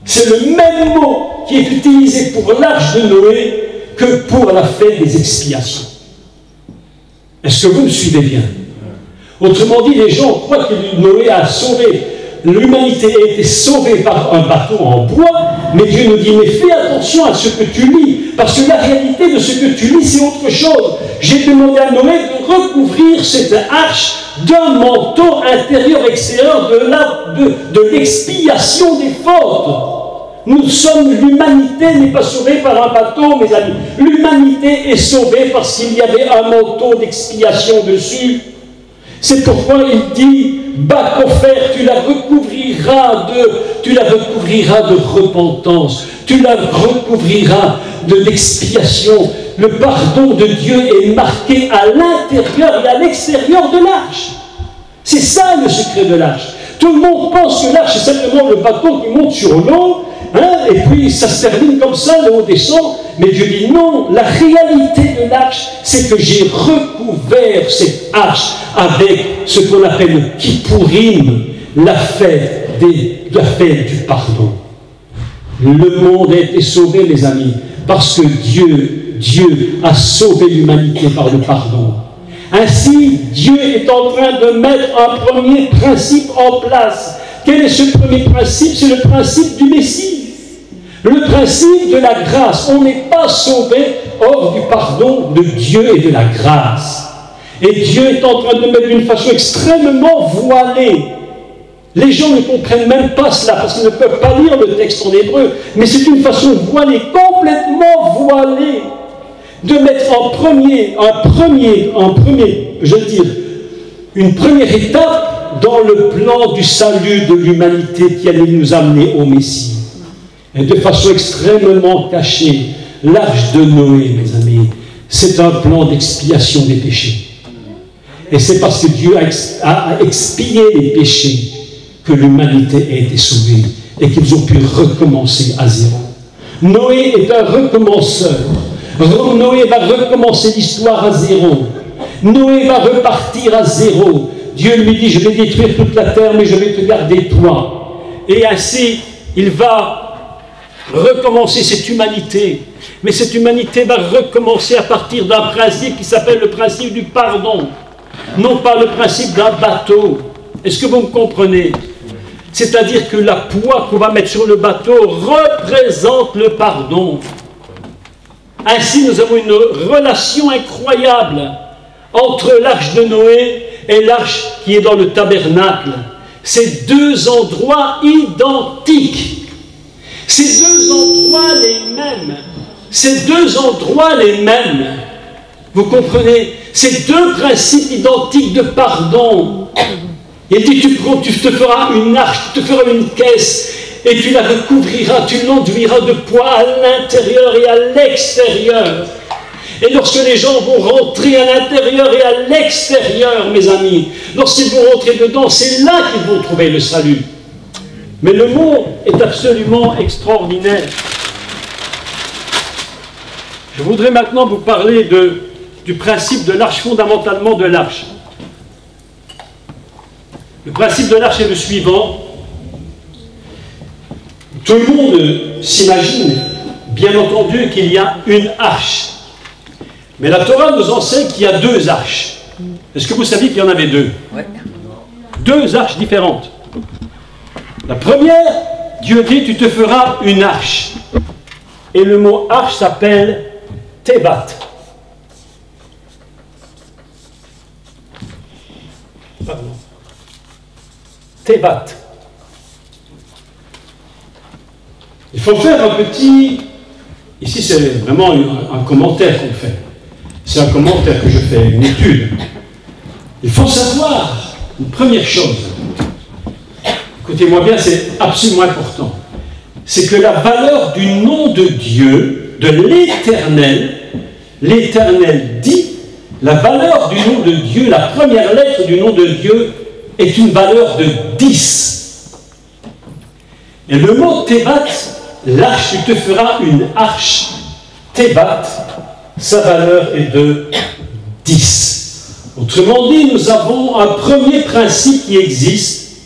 C'est le même mot qui est utilisé pour l'arche de Noé que pour la fête des expiations. Est-ce que vous me suivez bien? Autrement dit, les gens croient que Noé a sauvé l'humanité a été sauvée par un bateau en bois, mais Dieu nous dit, mais fais attention à ce que tu lis, parce que la réalité de ce que tu lis, c'est autre chose. J'ai demandé à Noé de recouvrir cette arche d'un manteau intérieur-extérieur de l'expiation des fautes. Nous sommes, l'humanité n'est pas sauvée par un bateau, mes amis. L'humanité est sauvée parce qu'il y avait un manteau d'expiation dessus. C'est pourquoi il dit, Bakofer, tu la recouvriras de repentance, tu la recouvriras d'expiation. Le pardon de Dieu est marqué à l'intérieur et à l'extérieur de l'arche. C'est ça le secret de l'arche. Tout le monde pense que l'arche, c'est simplement le bateau qui monte sur l'eau, hein, et puis ça se termine comme ça, l'eau descend. Mais Dieu dit non, la réalité de l'arche, c'est que j'ai recouvert cette arche avec ce qu'on appelle le Kippourim, la fête du pardon. Le monde a été sauvé, mes amis, parce que Dieu a sauvé l'humanité par le pardon. Ainsi, Dieu est en train de mettre un premier principe en place. Quel est ce premier principe? C'est le principe du Messie. Le principe de la grâce. On n'est pas sauvé hors du pardon de Dieu et de la grâce. Et Dieu est en train de mettre d'une façon extrêmement voilée. Les gens ne comprennent même pas cela parce qu'ils ne peuvent pas lire le texte en hébreu. Mais c'est une façon voilée, complètement voilée, de mettre une première étape dans le plan du salut de l'humanité qui allait nous amener au Messie. Et de façon extrêmement cachée, l'arche de Noé, mes amis, c'est un plan d'expiation des péchés. Et c'est parce que Dieu a expié les péchés que l'humanité a été sauvée et qu'ils ont pu recommencer à zéro. Noé est un recommenceur. Noé va recommencer l'histoire à zéro. Noé va repartir à zéro. Dieu lui dit, je vais détruire toute la terre, mais je vais te garder toi. Et ainsi, il va recommencer cette humanité. Mais cette humanité va recommencer à partir d'un principe qui s'appelle le principe du pardon. Non pas le principe d'un bateau. Est-ce que vous me comprenez? C'est-à-dire que la poids qu'on va mettre sur le bateau représente le pardon. Ainsi, nous avons une relation incroyable entre l'arche de Noé et l'arche qui est dans le tabernacle. C'est deux endroits identiques. Ces deux endroits les mêmes. Ces deux endroits les mêmes. Vous comprenez? Ces deux principes identiques de pardon. Il dit, tu te feras une arche, tu te feras une caisse, et tu la recouvriras, tu l'enduiras de poids à l'intérieur et à l'extérieur. Et lorsque les gens vont rentrer à l'intérieur et à l'extérieur, mes amis, lorsqu'ils vont rentrer dedans, c'est là qu'ils vont trouver le salut. Mais le mot est absolument extraordinaire. Je voudrais maintenant vous parler du principe de l'arche, fondamentalement de l'arche. Le principe de l'arche est le suivant. Tout le monde s'imagine, bien entendu, qu'il y a une arche. Mais la Torah nous enseigne qu'il y a deux arches. Est-ce que vous saviez qu'il y en avait deux? Oui. Deux arches différentes. La première, Dieu dit, tu te feras une arche. Et le mot arche s'appelle Tevat. Pardon. Tevat. Il faut faire un petit... Ici, c'est vraiment un commentaire qu'on fait. C'est un commentaire que je fais, une étude. Il faut savoir une première chose. Écoutez-moi bien, c'est absolument important. C'est que la valeur du nom de Dieu, de l'Éternel, l'Éternel dit, la valeur du nom de Dieu, la première lettre du nom de Dieu, est une valeur de 10. Et le mot Tevat, l'arche, tu te feras une arche. Tevat, sa valeur est de 10. Autrement dit, nous avons un premier principe qui existe,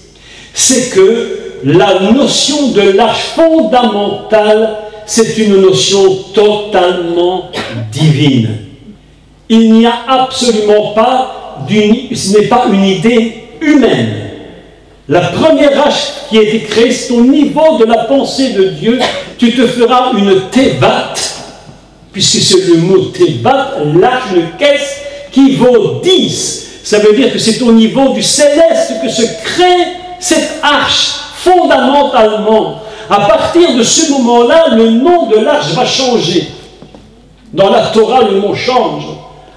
c'est que la notion de l'arche fondamentale, c'est une notion totalement divine. Il n'y a absolument pas, ce n'est pas une idée humaine. La première arche qui a été créée, c'est au niveau de la pensée de Dieu. Tu te feras une Tevat, puisque c'est le mot Tevat, l'arche, une caisse qui vaut 10. Ça veut dire que c'est au niveau du céleste que se crée cette arche, fondamentalement. À partir de ce moment-là, le nom de l'arche va changer. Dans la Torah, le mot change.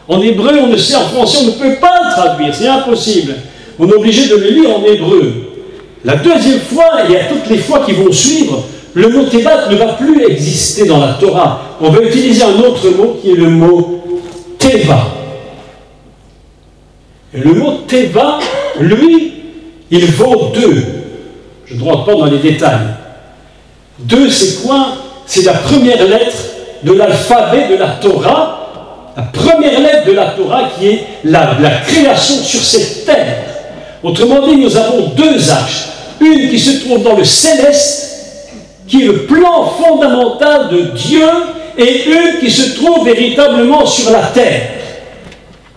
En hébreu, on ne sait, en français, on ne peut pas le traduire, c'est impossible. On est obligé de le lire en hébreu. La deuxième fois, et à toutes les fois qui vont suivre, le mot Tevat ne va plus exister dans la Torah. On va utiliser un autre mot qui est le mot Teva. Et le mot Teva, lui, il vaut 2. Je ne rentre pas dans les détails. 2, c'est quoi? C'est la première lettre de l'alphabet de la Torah. La première lettre de la Torah qui est la création sur cette terre. Autrement dit, nous avons 2 arches. Une qui se trouve dans le céleste, qui est le plan fondamental de Dieu, et une qui se trouve véritablement sur la terre.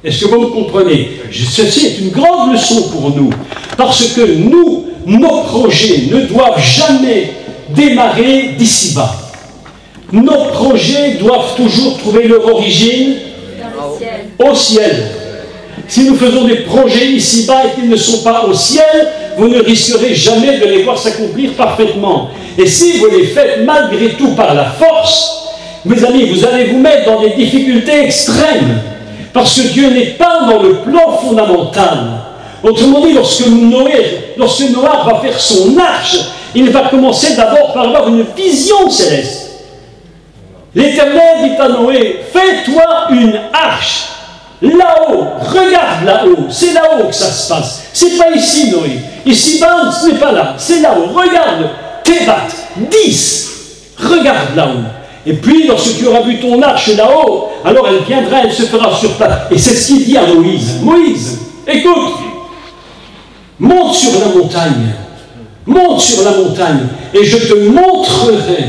Est-ce que vous me comprenez? Ceci est une grande leçon pour nous, parce que nous, nos projets ne doivent jamais démarrer d'ici-bas. Nos projets doivent toujours trouver leur origine au ciel. Si nous faisons des projets ici-bas et qu'ils ne sont pas au ciel, vous ne risquerez jamais de les voir s'accomplir parfaitement. Et si vous les faites malgré tout par la force, mes amis, vous allez vous mettre dans des difficultés extrêmes. Parce que Dieu n'est pas dans le plan fondamental. Autrement dit, lorsque Noé va faire son arche, il va commencer d'abord par avoir une vision céleste. L'Éternel dit à Noé, fais-toi une arche. Là-haut, regarde là-haut, c'est là-haut que ça se passe. C'est pas ici, Noé. Ici-bas, ce n'est pas là, c'est là-haut. Regarde, Tevat, 10. Regarde là-haut. Et puis, lorsque tu auras vu ton arche là-haut, alors elle viendra, elle se fera sur place. Et c'est ce qu'il dit à Moïse. Moïse, écoute, monte sur la montagne. Monte sur la montagne, et je te montrerai.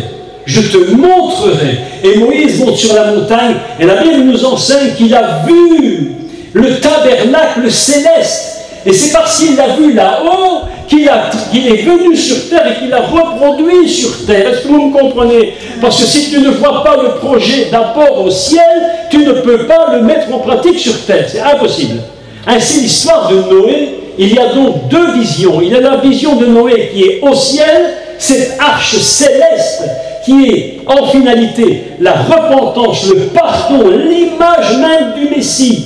Je te montrerai. Et Moïse monte sur la montagne, et la Bible nous enseigne qu'il a vu le tabernacle céleste. Et c'est parce qu'il l'a vu là-haut qu'il est venu sur terre et qu'il a reproduit sur terre. Est-ce que vous me comprenez? Parce que si tu ne vois pas le projet d'abord au ciel, tu ne peux pas le mettre en pratique sur terre. C'est impossible. Ainsi, l'histoire de Noé, il y a donc 2 visions. Il y a la vision de Noé qui est au ciel, cette arche céleste qui est en finalité la repentance, le pardon, l'image même du Messie.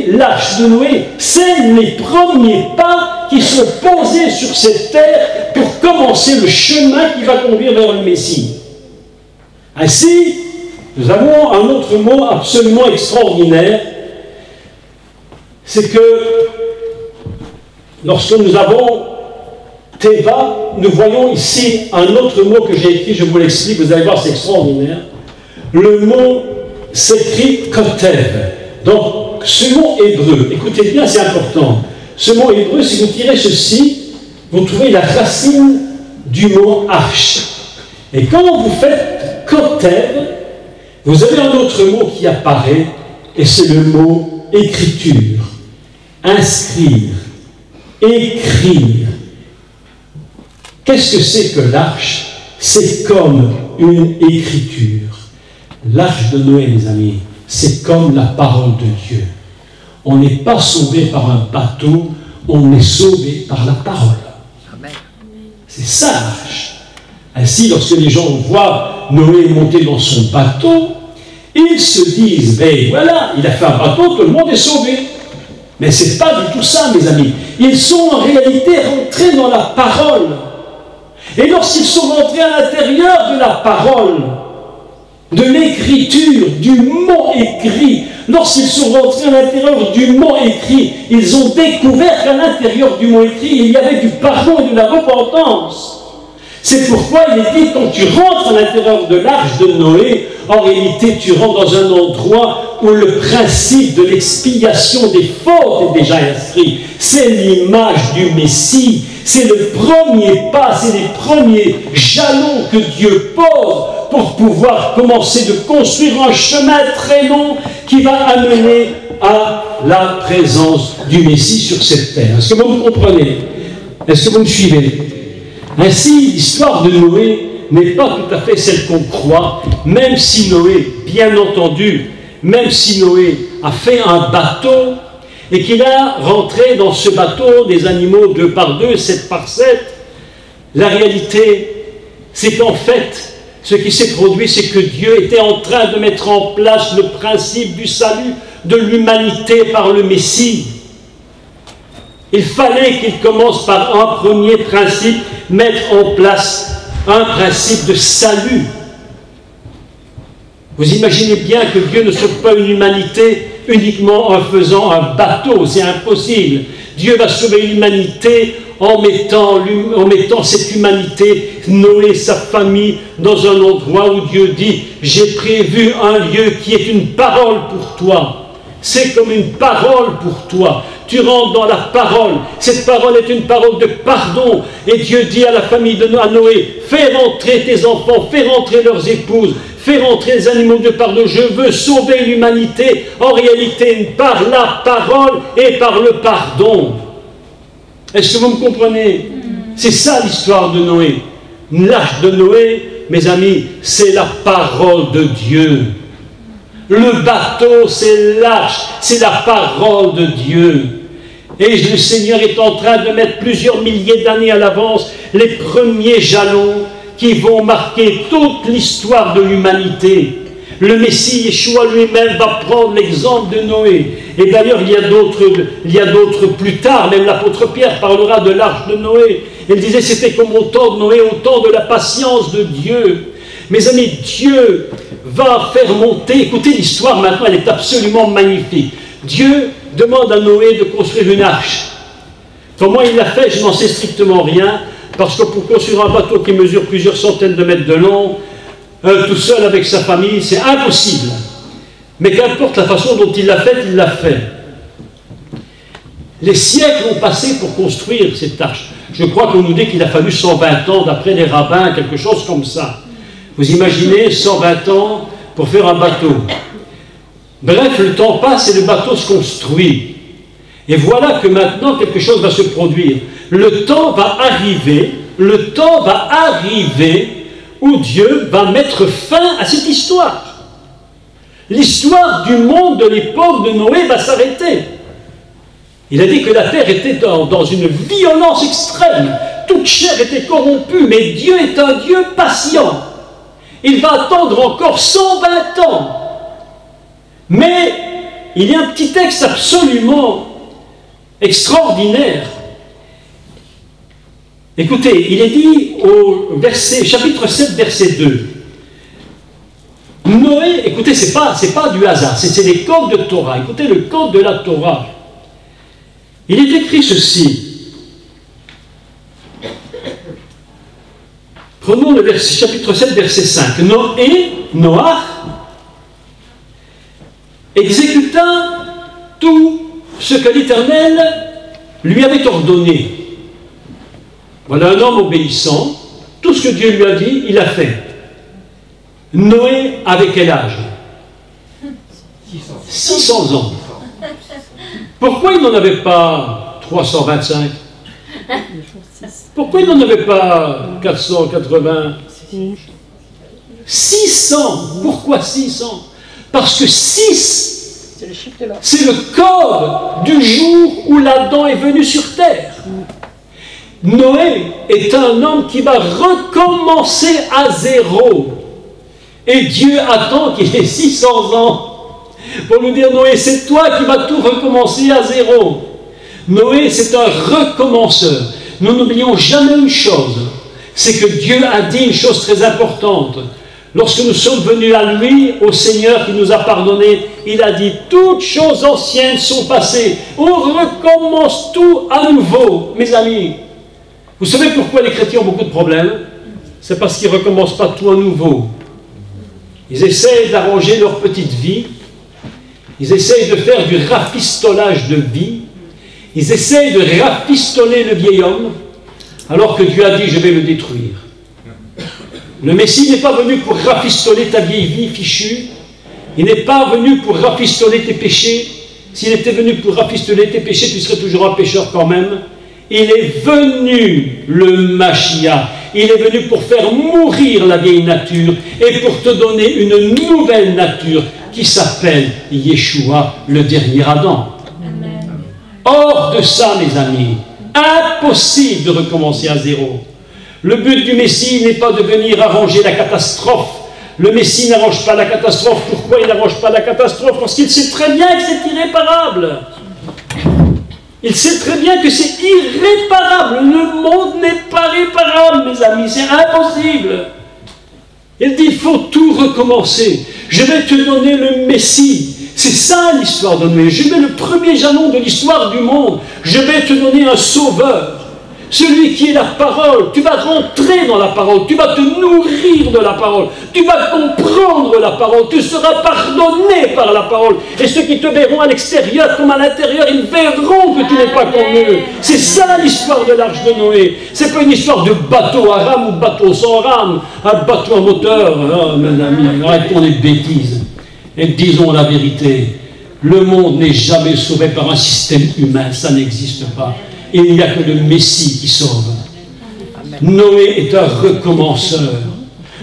L'arche de Noé, c'est les premiers pas qui sont posés sur cette terre pour commencer le chemin qui va conduire vers le Messie. Ainsi, nous avons un autre mot absolument extraordinaire, c'est que lorsque nous avons Teva, nous voyons ici un autre mot que j'ai écrit, je vous l'explique, vous allez voir, c'est extraordinaire. Le mot s'écrit Kotev. Donc, ce mot hébreu, écoutez bien, c'est important. Ce mot hébreu, si vous tirez ceci, vous trouvez la racine du mot arche. Et quand vous faites Kotev, vous avez un autre mot qui apparaît, et c'est le mot écriture. Inscrire, écrire. Qu'est-ce que c'est que l'arche? C'est comme une écriture. L'arche de Noé, mes amis, c'est comme la parole de Dieu. On n'est pas sauvé par un bateau, on est sauvé par la parole. C'est ça l'arche. Ainsi, lorsque les gens voient Noé monter dans son bateau, ils se disent, ben voilà, il a fait un bateau, tout le monde est sauvé. Mais ce n'est pas du tout ça, mes amis. Ils sont en réalité rentrés dans la parole. Et lorsqu'ils sont rentrés à l'intérieur de la parole, de l'écriture, du mot écrit, lorsqu'ils sont rentrés à l'intérieur du mot écrit, ils ont découvert qu'à l'intérieur du mot écrit, il y avait du pardon et de la repentance. C'est pourquoi il est dit, quand tu rentres à l'intérieur de l'arche de Noé, en réalité, tu rentres dans un endroit où le principe de l'expiation des fautes est déjà inscrit. C'est l'image du Messie. C'est le premier pas, c'est les premiers jalons que Dieu pose pour pouvoir commencer de construire un chemin très long qui va amener à la présence du Messie sur cette terre. Est-ce que vous me comprenez? Est-ce que vous me suivez? Ainsi, l'histoire de Noé n'est pas tout à fait celle qu'on croit, même si Noé, bien entendu, même si Noé a fait un bateau et qu'il a rentré dans ce bateau des animaux 2 par 2, 7 par 7, la réalité, c'est qu'en fait, ce qui s'est produit, c'est que Dieu était en train de mettre en place le principe du salut de l'humanité par le Messie. Il fallait qu'il commence par un premier principe, mettre en place un principe de salut. Vous imaginez bien que Dieu ne sauve pas une humanité uniquement en faisant un bateau, c'est impossible. Dieu va sauver l'humanité en mettant cette humanité, Noé, sa famille, dans un endroit où Dieu dit « J'ai prévu un lieu qui est une parole pour toi ». C'est comme une parole pour toi. Tu rentres dans la parole. Cette parole est une parole de pardon. Et Dieu dit à la famille de Noé, fais rentrer tes enfants, fais rentrer leurs épouses, fais rentrer les animaux de pardon. Je veux sauver l'humanité. En réalité, par la parole et par le pardon. Est-ce que vous me comprenez? C'est ça l'histoire de Noé. L'arche de Noé, mes amis, c'est la parole de Dieu. Le bateau, c'est l'arche, c'est la parole de Dieu. Et le Seigneur est en train de mettre plusieurs milliers d'années à l'avance les premiers jalons qui vont marquer toute l'histoire de l'humanité. Le Messie Yeshua lui-même va prendre l'exemple de Noé. Et d'ailleurs, il y a d'autres plus tard, même l'apôtre Pierre parlera de l'arche de Noé. Il disait c'était comme au temps de Noé, au temps de la patience de Dieu. Mes amis, Dieu va faire monter, écoutez l'histoire maintenant, elle est absolument magnifique. Dieu demande à Noé de construire une arche. Comment il l'a fait, je n'en sais strictement rien, parce que pour construire un bateau qui mesure plusieurs centaines de mètres de long, tout seul avec sa famille, c'est impossible. Mais qu'importe la façon dont il l'a fait, il l'a fait. Les siècles ont passé pour construire cette arche. Je crois qu'on nous dit qu'il a fallu 120 ans, d'après les rabbins, quelque chose comme ça. Vous imaginez 120 ans pour faire un bateau. Bref, le temps passe et le bateau se construit. Et voilà que maintenant quelque chose va se produire. Le temps va arriver où Dieu va mettre fin à cette histoire. L'histoire du monde de l'époque de Noé va s'arrêter. Il a dit que la terre était dans une violence extrême. Toute chair était corrompue, mais Dieu est un Dieu patient. Il va attendre encore 120 ans. Mais il y a un petit texte absolument extraordinaire. Écoutez, il est dit au chapitre 7, verset 2. Noé, écoutez, c'est pas du hasard, c'est les codes de Torah. Écoutez le code de la Torah. Il est écrit ceci. Prenons le chapitre 7, verset 5. Noach exécuta tout ce que l'Éternel lui avait ordonné. Voilà un homme obéissant. Tout ce que Dieu lui a dit, il a fait. Noé avait quel âge? 600 ans. Pourquoi il n'en avait pas 325? Pourquoi il n'en avait pas 480? 600. Pourquoi 600? Parce que 6, c'est le code du jour où l'Adam est venu sur terre. Noé est un homme qui va recommencer à zéro. Et Dieu attend qu'il ait 600 ans pour nous dire, Noé, c'est toi qui vas tout recommencer à zéro. Noé, c'est un recommenceur. Nous n'oublions jamais une chose, c'est que Dieu a dit une chose très importante. Lorsque nous sommes venus à lui, au Seigneur qui nous a pardonné, il a dit, toutes choses anciennes sont passées. On recommence tout à nouveau, mes amis. Vous savez pourquoi les chrétiens ont beaucoup de problèmes? C'est parce qu'ils ne recommencent pas tout à nouveau. Ils essayent d'arranger leur petite vie. Ils essayent de faire du rafistolage de vie. Ils essayent de rafistoler le vieil homme, alors que Dieu a dit, je vais le détruire. Le Messie n'est pas venu pour rafistoler ta vieille vie fichue. Il n'est pas venu pour rafistoler tes péchés. S'il était venu pour rafistoler tes péchés, tu serais toujours un pécheur quand même. Il est venu, le Mashiach. Il est venu pour faire mourir la vieille nature et pour te donner une nouvelle nature qui s'appelle Yeshua, le dernier Adam. Amen. Hors de ça, mes amis, impossible de recommencer à zéro. Le but du Messie n'est pas de venir arranger la catastrophe. Le Messie n'arrange pas la catastrophe. Pourquoi il n'arrange pas la catastrophe? Parce qu'il sait très bien que c'est irréparable. Il sait très bien que c'est irréparable. Le monde n'est pas réparable, mes amis. C'est impossible. Il dit, il faut tout recommencer. Je vais te donner le Messie. C'est ça l'histoire de Noé. Je mets le premier jalon de l'histoire du monde. Je vais te donner un sauveur. Celui qui est la parole. Tu vas rentrer dans la parole. Tu vas te nourrir de la parole. Tu vas comprendre la parole. Tu seras pardonné par la parole. Et ceux qui te verront à l'extérieur comme à l'intérieur, ils verront que tu n'es pas comme eux. C'est ça l'histoire de l'arche de Noé. C'est pas une histoire de bateau à rame ou bateau sans rame. Un bateau à moteur. Oh, mes amis, arrêtons les bêtises. Et disons la vérité. Le monde n'est jamais sauvé par un système humain. Ça n'existe pas. Il n'y a que le Messie qui sauve. Noé est un recommenceur.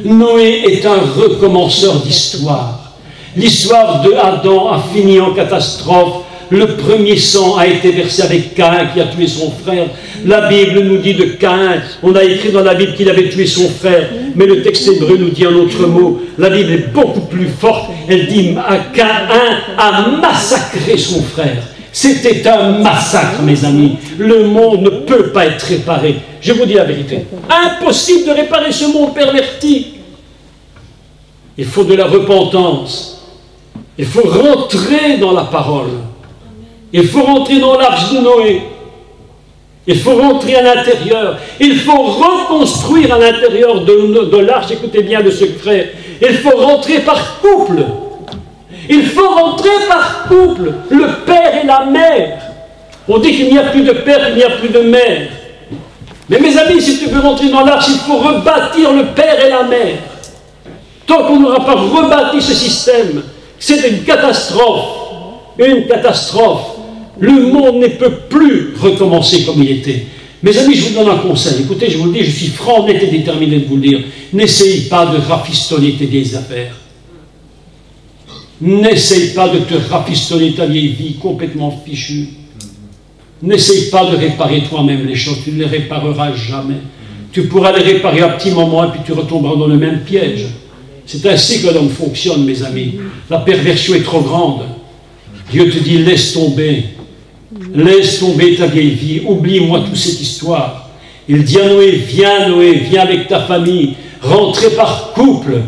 Noé est un recommenceur d'histoire. L'histoire de Adam a fini en catastrophe. Le premier sang a été versé avec Caïn qui a tué son frère. La Bible nous dit de Caïn, on a écrit dans la Bible qu'il avait tué son frère, mais le texte hébreu nous dit un autre mot. La Bible est beaucoup plus forte. Elle dit Caïn a massacré son frère. C'était un massacre, mes amis. Le monde ne peut pas être réparé. Je vous dis la vérité. Impossible de réparer ce monde perverti. Il faut de la repentance. Il faut rentrer dans la parole. Il faut rentrer dans l'arche de Noé. Il faut rentrer à l'intérieur. Il faut reconstruire à l'intérieur de l'arche. Écoutez bien le secret. Il faut rentrer par couple. Il faut rentrer par couple, le père et la mère. On dit qu'il n'y a plus de père, qu'il n'y a plus de mère. Mais mes amis, si tu veux rentrer dans l'arche, il faut rebâtir le père et la mère. Tant qu'on n'aura pas rebâti ce système, c'est une catastrophe. Une catastrophe. Le monde ne peut plus recommencer comme il était. Mes amis, je vous donne un conseil. Écoutez, je vous le dis, je suis franc, net et déterminé de vous le dire. N'essaye pas de rafistoler tes vieilles affaires. N'essaye pas de te rafistoler ta vieille vie complètement fichue. N'essaye pas de réparer toi-même les choses, tu ne les répareras jamais. Tu pourras les réparer à petit moment et puis tu retomberas dans le même piège. C'est ainsi que l'homme fonctionne, mes amis. La perversion est trop grande. Dieu te dit, laisse tomber ta vieille vie, oublie-moi toute cette histoire. Il dit à Noé, viens avec ta famille, rentrez par couple.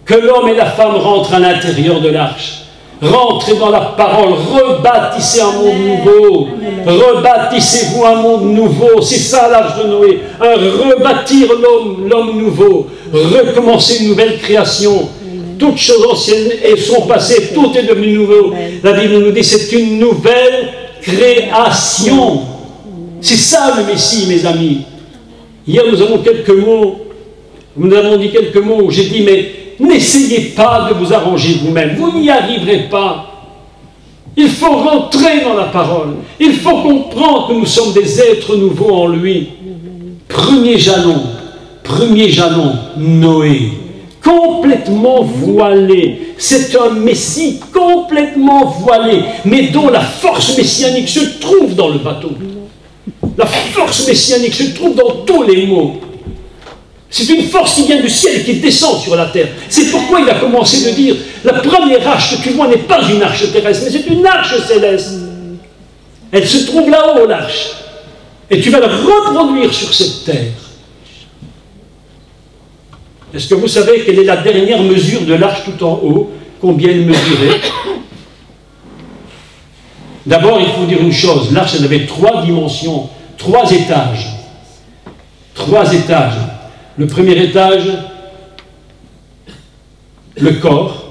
Que l'homme et la femme rentrent à l'intérieur de l'arche. Rentrez dans la parole. Rebâtissez un monde nouveau. Rebâtissez-vous un monde nouveau. C'est ça l'arche de Noé. Rebâtir l'homme nouveau. Recommencer une nouvelle création. Toutes choses anciennes sont passées. Tout est devenu nouveau. La Bible nous dit c'est une nouvelle création. C'est ça le Messie, mes amis. Hier, nous avons quelques mots. Nous avons dit quelques mots où j'ai dit, mais n'essayez pas de vous arranger vous-même, vous n'y arriverez pas. Il faut rentrer dans la parole. Il faut comprendre que nous sommes des êtres nouveaux en lui. Premier jalon, Noé. Complètement voilé. C'est un Messie complètement voilé, mais dont la force messianique se trouve dans le bateau. La force messianique se trouve dans tous les mots. C'est une force qui vient du ciel et qui descend sur la terre. C'est pourquoi il a commencé de dire, la première arche que tu vois n'est pas une arche terrestre, mais c'est une arche céleste. Elle se trouve là-haut, l'arche. Et tu vas la reproduire sur cette terre. Est-ce que vous savez quelle est la dernière mesure de l'arche tout en haut? Combien elle mesurait? D'abord, il faut dire une chose. L'arche, elle avait 3 dimensions, 3 étages. 3 étages. Le premier étage, le corps.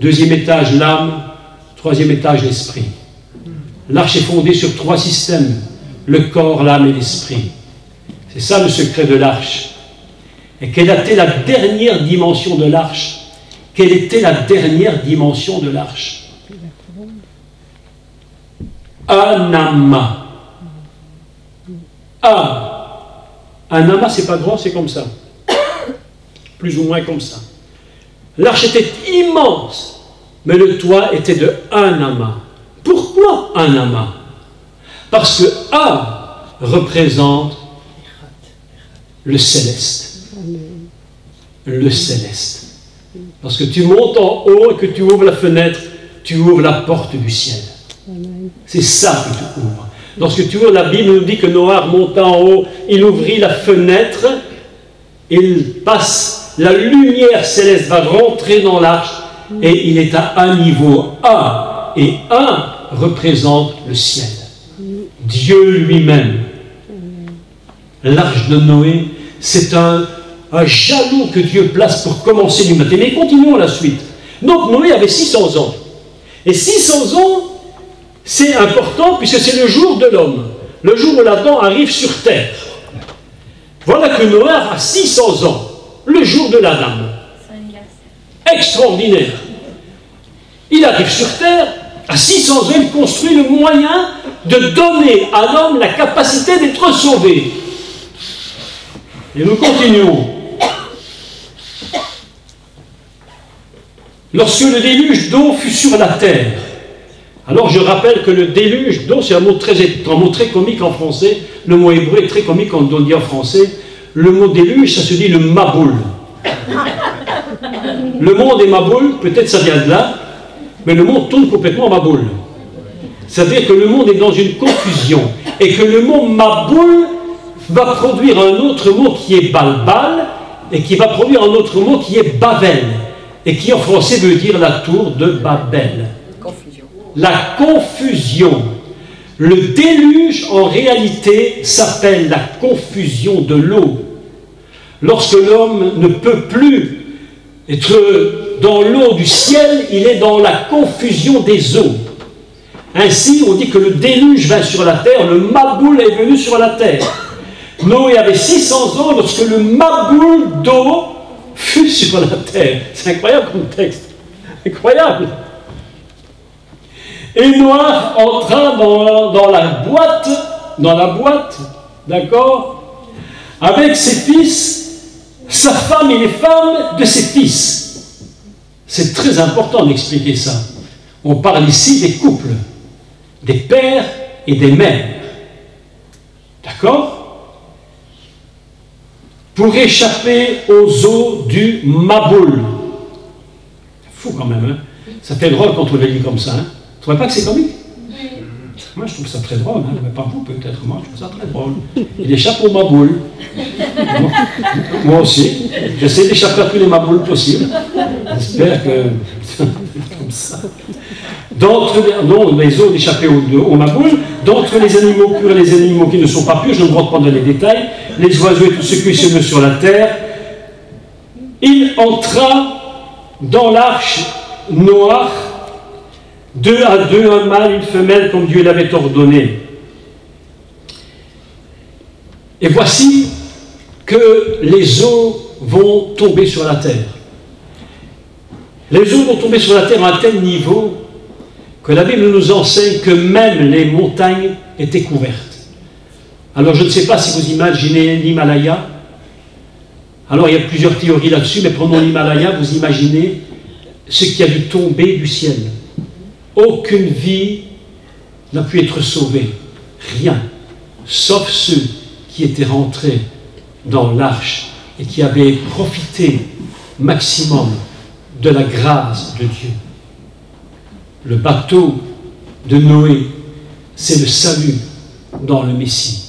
Deuxième étage, l'âme. Troisième étage, l'esprit. L'arche est fondée sur 3 systèmes. Le corps, l'âme et l'esprit. C'est ça le secret de l'arche. Et quelle était la dernière dimension de l'arche? Quelle était la dernière dimension de l'arche? Un amas. Un amas, c'est pas grand, c'est comme ça. Plus ou moins comme ça. L'arche était immense, mais le toit était de un amas. Pourquoi un amas? Parce que A représente le céleste. Le céleste. Lorsque tu montes en haut et que tu ouvres la fenêtre, tu ouvres la porte du ciel. C'est ça que tu ouvres. Lorsque tu ouvres la Bible, nous dit que Noah monta en haut, il ouvrit la fenêtre, il passe, la lumière céleste va rentrer dans l'arche et il est à un niveau A. Et A représente le ciel. Dieu lui-même. L'arche de Noé, c'est un jalon que Dieu place pour commencer l'humanité. Mais continuons la suite. Donc Noé avait 600 ans. Et 600 ans, c'est important puisque c'est le jour de l'homme. Le jour où l'Adam arrive sur terre. Voilà que Noé a 600 ans. Le jour de l'Adam. Extraordinaire. Il arrive sur terre. À 600 ans, il construit le moyen de donner à l'homme la capacité d'être sauvé. Et nous continuons. Lorsque le déluge d'eau fut sur la terre, alors je rappelle que le déluge d'eau, c'est un mot très comique en français. Le mot hébreu est très comique quand on dit en français. Le mot déluge, ça se dit le maboul. Le monde est maboul, peut-être ça vient de là, mais le monde tourne complètement maboul. C'est-à-dire que le monde est dans une confusion et que le mot maboul va produire un autre mot qui est balbal et qui va produire un autre mot qui est Babel et qui en français veut dire la tour de Babel. Confusion. La confusion. Le déluge en réalité s'appelle la confusion de l'eau. Lorsque l'homme ne peut plus être dans l'eau du ciel, il est dans la confusion des eaux. Ainsi, on dit que le déluge vint sur la terre, le maboul est venu sur la terre. Noé avait 600 ans lorsque le maboul d'eau fut sur la terre. C'est incroyable comme texte. Incroyable. Et Noé entra dans la boîte, d'accord, avec ses fils, sa femme et les femmes de ses fils. C'est très important d'expliquer ça. On parle ici des couples, des pères et des mères. D'accord? Pour échapper aux eaux du Maboul. Fou quand même, hein? Ça fait drôle quand on le lit comme ça. Hein? Tu ne trouvez pas que c'est comique? Moi, je trouve ça très drôle. Hein? Mais pas vous, peut-être. Moi, je trouve ça très drôle. Il échappe au Maboul. Moi aussi. J'essaie d'échapper à tous les Mabouls possibles. J'espère que... comme ça. Non, les eaux d'échapper au Maboul, d'entre les animaux purs et les animaux qui ne sont pas purs, je ne rentre pas dans les détails, les oiseaux et tout ce qui se meut sur la terre, il entra dans l'arche Noach, 2 à 2, un mâle, une femelle, comme Dieu l'avait ordonné. Et voici que les eaux vont tomber sur la terre. Les eaux vont tomber sur la terre à un tel niveau que la Bible nous enseigne que même les montagnes étaient couvertes. Alors je ne sais pas si vous imaginez l'Himalaya. Alors il y a plusieurs théories là-dessus, mais prenons l'Himalaya, vous imaginez ce qui a dû tomber du ciel. Aucune vie n'a pu être sauvée. Rien. Sauf ceux qui étaient rentrés dans l'arche et qui avaient profité maximum de la grâce de Dieu. Le bateau de Noé, c'est le salut dans le Messie.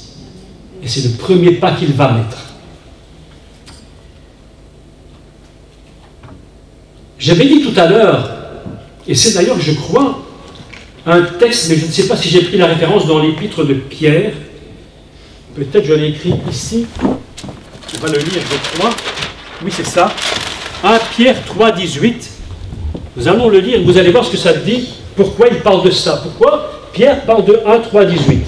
Et c'est le premier pas qu'il va mettre. J'avais dit tout à l'heure, et c'est d'ailleurs, je crois, un texte, mais je ne sais pas si j'ai pris la référence dans l'épître de Pierre. Peut-être je l'ai écrit ici. On va le lire, je crois. Oui, c'est ça. 1 Pierre 3, 18. Nous allons le lire, vous allez voir ce que ça dit. Pourquoi il parle de ça? Pourquoi Pierre parle de 1, 3, 18?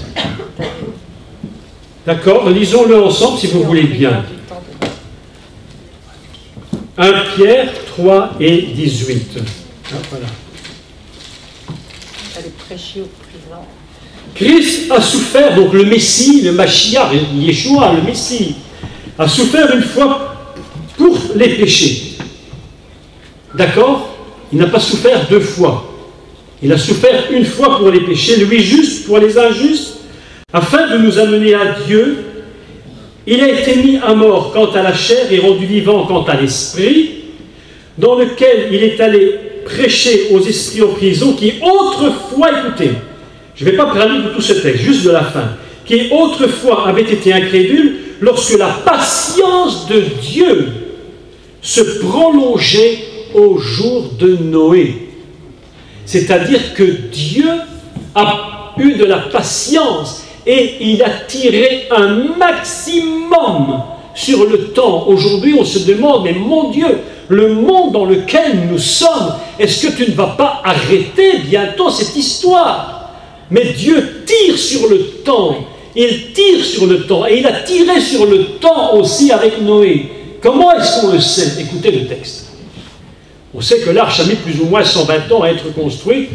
D'accord? Lisons-le ensemble si vous voulez bien. 1 Pierre 3 et 18. Ah, voilà. Allez prêcher au présent. Christ a souffert, donc le Messie, le Mashiach, Yeshua, le Messie, a souffert une fois pour les péchés. D'accord? Il n'a pas souffert deux fois. Il a souffert une fois pour les péchés, lui juste pour les injustes, afin de nous amener à Dieu. Il a été mis à mort quant à la chair et rendu vivant quant à l'esprit, dans lequel il est allé prêcher aux esprits en prison qui autrefois, écoutez, je ne vais pas parler de tout ce texte, juste de la fin, qui autrefois avaient été incrédules lorsque la patience de Dieu se prolongeait au jour de Noé. C'est-à-dire que Dieu a eu de la patience et il a tiré un maximum sur le temps. Aujourd'hui, on se demande, mais mon Dieu, le monde dans lequel nous sommes, est-ce que tu ne vas pas arrêter bientôt cette histoire? Mais Dieu tire sur le temps. Il tire sur le temps. Et il a tiré sur le temps aussi avec Noé. Comment est-ce qu'on le sait? Écoutez le texte. On sait que l'arche a mis plus ou moins 120 ans à être construite,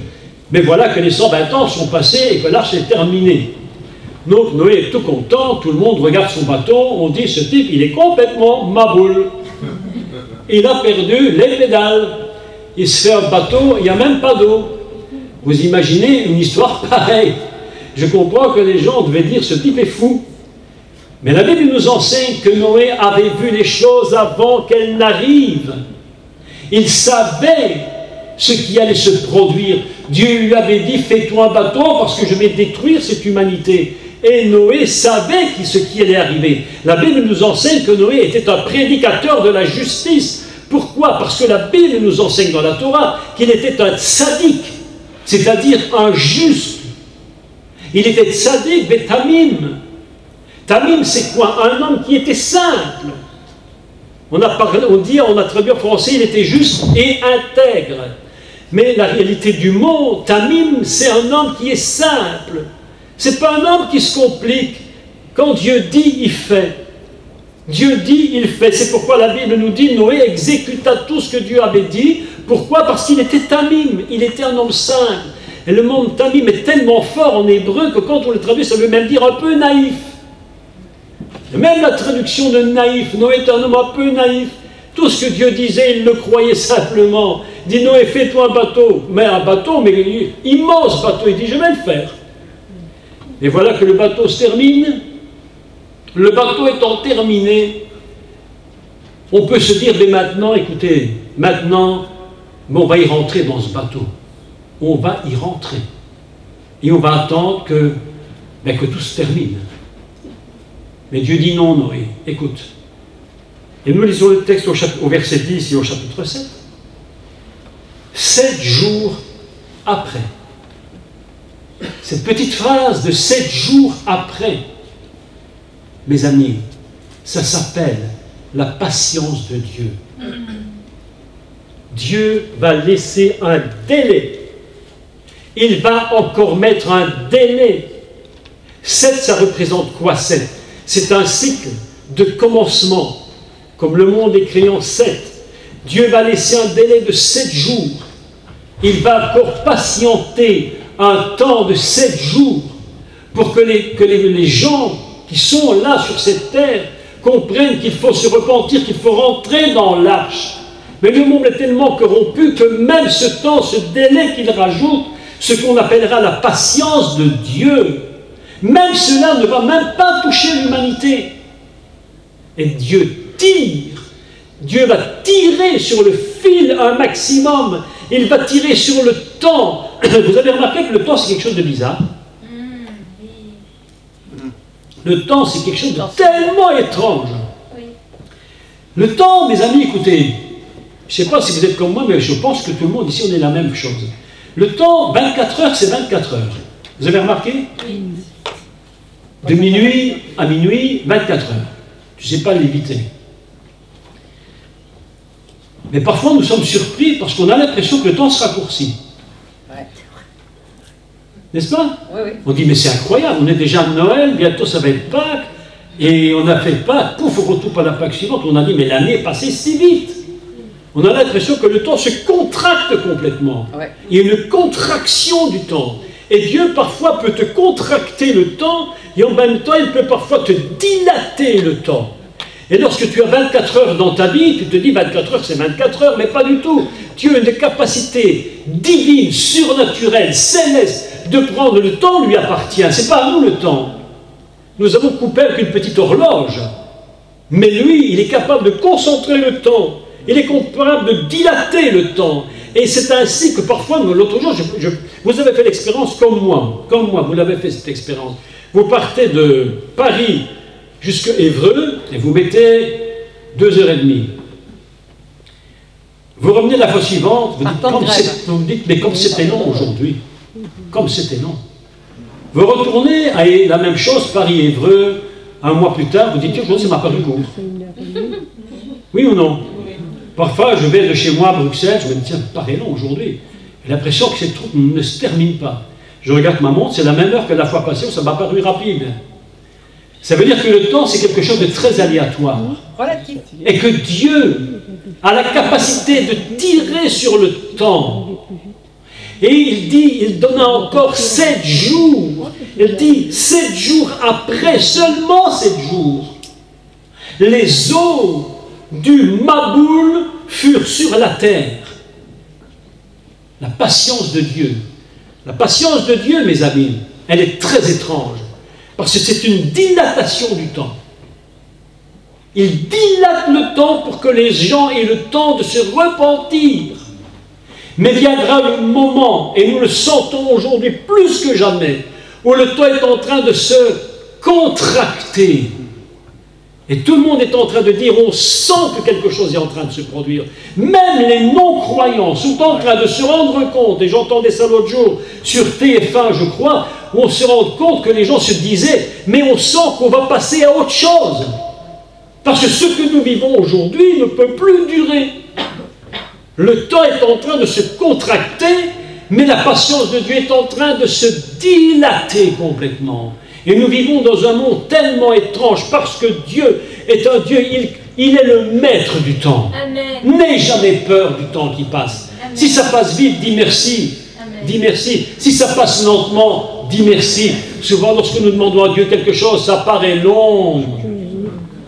mais voilà que les 120 ans sont passés et que l'arche est terminée. Donc Noé est tout content, tout le monde regarde son bateau, on dit ce type il est complètement maboule. Il a perdu les pédales. Il se fait un bateau, il n'y a même pas d'eau. Vous imaginez une histoire pareille? Je comprends que les gens devaient dire ce type est fou. Mais la Bible nous enseigne que Noé avait vu les choses avant qu'elles n'arrivent. Il savait ce qui allait se produire. Dieu lui avait dit, fais-toi un bateau parce que je vais détruire cette humanité. Et Noé savait ce qui allait arriver. La Bible nous enseigne que Noé était un prédicateur de la justice. Pourquoi? Parce que la Bible nous enseigne dans la Torah qu'il était un tzaddik, c'est-à-dire un juste. Il était tzaddik, mais tamim. Tamim, c'est quoi? Un homme qui était simple. On a traduit en français, il était juste et intègre. Mais la réalité du mot, tamim, c'est un homme qui est simple. C'est pas un homme qui se complique. Quand Dieu dit, il fait. Dieu dit, il fait. C'est pourquoi la Bible nous dit, Noé exécuta tout ce que Dieu avait dit. Pourquoi? Parce qu'il était tamim, il était un homme simple. Et le mot tamim est tellement fort en hébreu que quand on le traduit, ça veut même dire un peu naïf. Et même la traduction de naïf, Noé est un homme un peu naïf. Tout ce que Dieu disait, il le croyait simplement. Il dit, Noé, fais-toi un bateau. Mais un bateau, mais immense bateau. Il dit, je vais le faire. Et voilà que le bateau se termine. Le bateau étant terminé, on peut se dire, mais maintenant, écoutez, maintenant, on va y rentrer dans ce bateau. On va y rentrer. Et on va attendre que tout se termine. Mais Dieu dit non, Noé, écoute. Et nous lisons le texte au verset 10 et au chapitre 7. 7 jours après. Cette petite phrase de 7 jours après, mes amis, ça s'appelle la patience de Dieu. Dieu va laisser un délai. Il va encore mettre un délai. 7, ça représente quoi 7? C'est un cycle de commencement. Comme le monde est créé en 7. Dieu va laisser un délai de 7 jours. Il va encore patienter un temps de 7 jours pour que les gens qui sont là sur cette terre comprennent qu'il faut se repentir, qu'il faut rentrer dans l'arche. Mais le monde est tellement corrompu que même ce temps, ce délai qu'il rajoute, ce qu'on appellera la patience de Dieu, même cela ne va même pas toucher l'humanité. Et Dieu tire. Dieu va tirer sur le fil un maximum. Il va tirer sur le temps. Vous avez remarqué que le temps, c'est quelque chose de bizarre. Le temps, c'est quelque chose de tellement étrange. Le temps, mes amis, écoutez, je ne sais pas si vous êtes comme moi, mais je pense que tout le monde ici, on est la même chose. Le temps, 24 heures, c'est 24 heures. Vous avez remarqué? De minuit à minuit, 24 heures. Tu ne sais pas l'éviter. Mais parfois, nous sommes surpris parce qu'on a l'impression que le temps se raccourcit. Ouais. N'est-ce pas? Oui, oui. On dit, mais c'est incroyable, on est déjà à Noël, bientôt ça va être Pâques, et on a fait Pâques, pouf, on retourne à la Pâques suivante, on a dit, mais l'année est passée si vite. On a l'impression que le temps se contracte complètement. Ouais. Il y a une contraction du temps. Et Dieu parfois peut te contracter le temps, et en même temps il peut parfois te dilater le temps. Et lorsque tu as 24 heures dans ta vie, tu te dis 24 heures c'est 24 heures, mais pas du tout. Dieu a une capacité divine, surnaturelle, céleste, de prendre le temps lui appartient. C'est pas à nous le temps. Nous avons coupé avec une petite horloge. Mais lui, il est capable de concentrer le temps. Il est capable de dilater le temps. Et c'est ainsi que parfois, l'autre jour, vous avez fait l'expérience comme moi, vous l'avez fait cette expérience. Vous partez de Paris jusqu'à Évreux et vous mettez 2h30. Vous revenez la fois suivante, vous dites, mais comme c'était long aujourd'hui, comme c'était long. Vous retournez à la même chose, Paris-Évreux, un mois plus tard, vous dites, aujourd'hui, ça m'a paru court. Oui ou non? Parfois, je vais de chez moi à Bruxelles, je me dis, tiens, ça paraît long aujourd'hui. J'ai l'impression que cette route ne se termine pas. Je regarde ma montre, c'est la même heure que la fois passée, où ça m'a paru rapide. Ça veut dire que le temps, c'est quelque chose de très aléatoire. Relatif. Et que Dieu a la capacité de tirer sur le temps. Et il dit, il donna encore 7 jours. Il dit, 7 jours après, seulement 7 jours, les eaux du Maboul furent sur la terre. La patience de Dieu. La patience de Dieu, mes amis, elle est très étrange. Parce que c'est une dilatation du temps. Il dilate le temps pour que les gens aient le temps de se repentir. Mais viendra le moment, et nous le sentons aujourd'hui plus que jamais, où le temps est en train de se contracter. Et tout le monde est en train de dire, on sent que quelque chose est en train de se produire. Même les non-croyants sont en train de se rendre compte, et j'entendais ça l'autre jour sur TF1, je crois, où on se rend compte que les gens se disaient, mais on sent qu'on va passer à autre chose. Parce que ce que nous vivons aujourd'hui ne peut plus durer. Le temps est en train de se contracter, mais la patience de Dieu est en train de se dilater complètement. Et nous vivons dans un monde tellement étrange parce que Dieu est un Dieu, il est le maître du temps. N'aie jamais peur du temps qui passe. Amen. Si ça passe vite, dis merci. Amen. Dis merci. Si ça passe lentement, dis merci. Souvent, lorsque nous demandons à Dieu quelque chose, ça paraît long.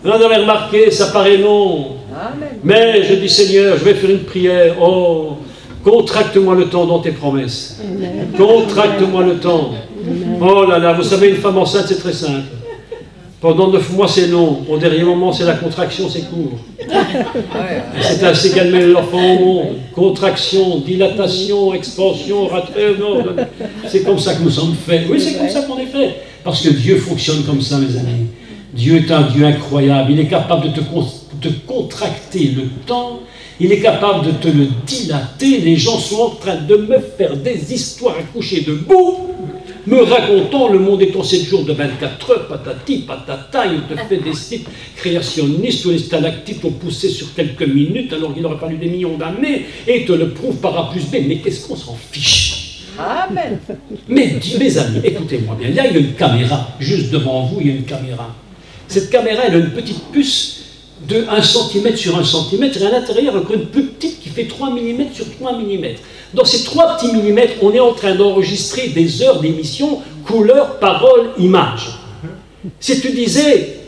Vous avez remarqué, ça paraît long. Amen. Mais je dis, Seigneur, je vais faire une prière. Oh, contracte-moi le temps dans tes promesses. Contracte-moi le temps. Oh là là, vous savez, une femme enceinte, c'est très simple. Pendant 9 mois, c'est long. Au dernier moment, c'est la contraction, c'est court. C'est ainsi qu'elle met l'enfant au monde. Contraction, dilatation, expansion, c'est comme ça que nous sommes faits. Oui, c'est comme ça qu'on est fait. Parce que Dieu fonctionne comme ça, mes amis. Dieu est un Dieu incroyable. Il est capable de te contracter le temps. Il est capable de te le dilater. Les gens sont en train de me faire des histoires à coucher debout, me racontant le monde est en 7 jours de 24 heures, patati, patata, il te fait des sites créationnistes où les stalactites ont poussé sur quelques minutes alors qu'il aurait fallu des millions d'années, et te le prouve par A plus B. Mais qu'est-ce qu'on s'en fiche? Amen. Mais mes amis, écoutez-moi bien, il y a une caméra, juste devant vous, il y a une caméra. Cette caméra, elle a une petite puce de 1 cm sur 1 cm, et à l'intérieur, encore une plus petite qui fait 3 mm sur 3 mm. Dans ces 3 petits millimètres, on est en train d'enregistrer des heures d'émission, couleur, parole, image. Si tu disais,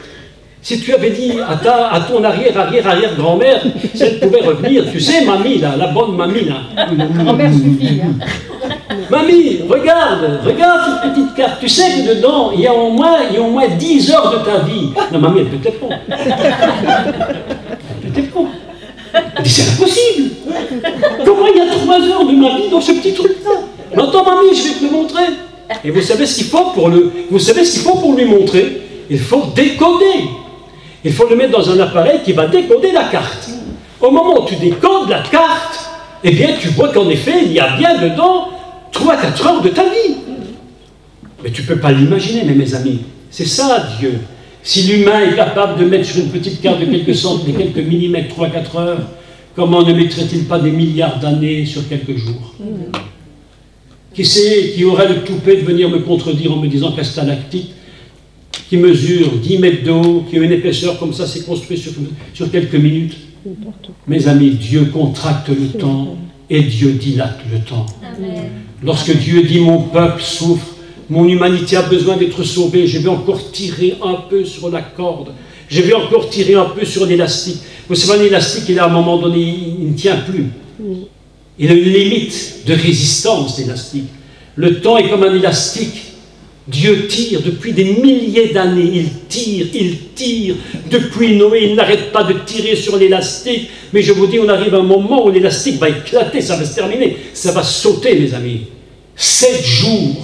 si tu avais dit à ton arrière-grand-mère, si elle pouvait revenir, tu sais, mamie, là, la bonne mamie, là. Grand-mère suffit, hein. Mamie, regarde cette petite carte. Tu sais que dedans, il y a au moins 10 heures de ta vie. Non, mamie, elle peut te répondre. Elle peut te répondre. Elle dit, c'est impossible. Comment il y a 3 heures de ma vie dans ce petit truc-là? Maintenant, mamie, je vais te le montrer. Et vous savez ce qu'il faut pour lui montrer? Il faut décoder. Il faut le mettre dans un appareil qui va décoder la carte. Au moment où tu décodes la carte, eh bien, tu vois qu'en effet, il y a bien dedans 3-4 heures de ta vie. Mais tu ne peux pas l'imaginer, mes amis. C'est ça, Dieu. Si l'humain est capable de mettre sur une petite carte de quelques centimètres, de quelques millimètres, 3-4 heures, comment ne mettrait-il pas des milliards d'années sur quelques jours? Qui sait, qui aurait le toupet de venir me contredire en me disant qu'un stalactite qui mesure 10 mètres de haut, qui a une épaisseur comme ça, s'est construit sur quelques minutes? Mes amis, Dieu contracte le temps et Dieu dilate le temps. Amen. Lorsque Dieu dit mon peuple souffre, mon humanité a besoin d'être sauvée, je vais encore tirer un peu sur la corde, je vais encore tirer un peu sur l'élastique. Vous savez, un élastique, il a à un moment donné, il ne tient plus. Il a une limite de résistance, l'élastique. Le temps est comme un élastique. Dieu tire depuis des milliers d'années, il tire. Depuis Noé, il n'arrête pas de tirer sur l'élastique. Mais je vous dis, on arrive à un moment où l'élastique va éclater, ça va se terminer, ça va sauter, mes amis. 7 jours,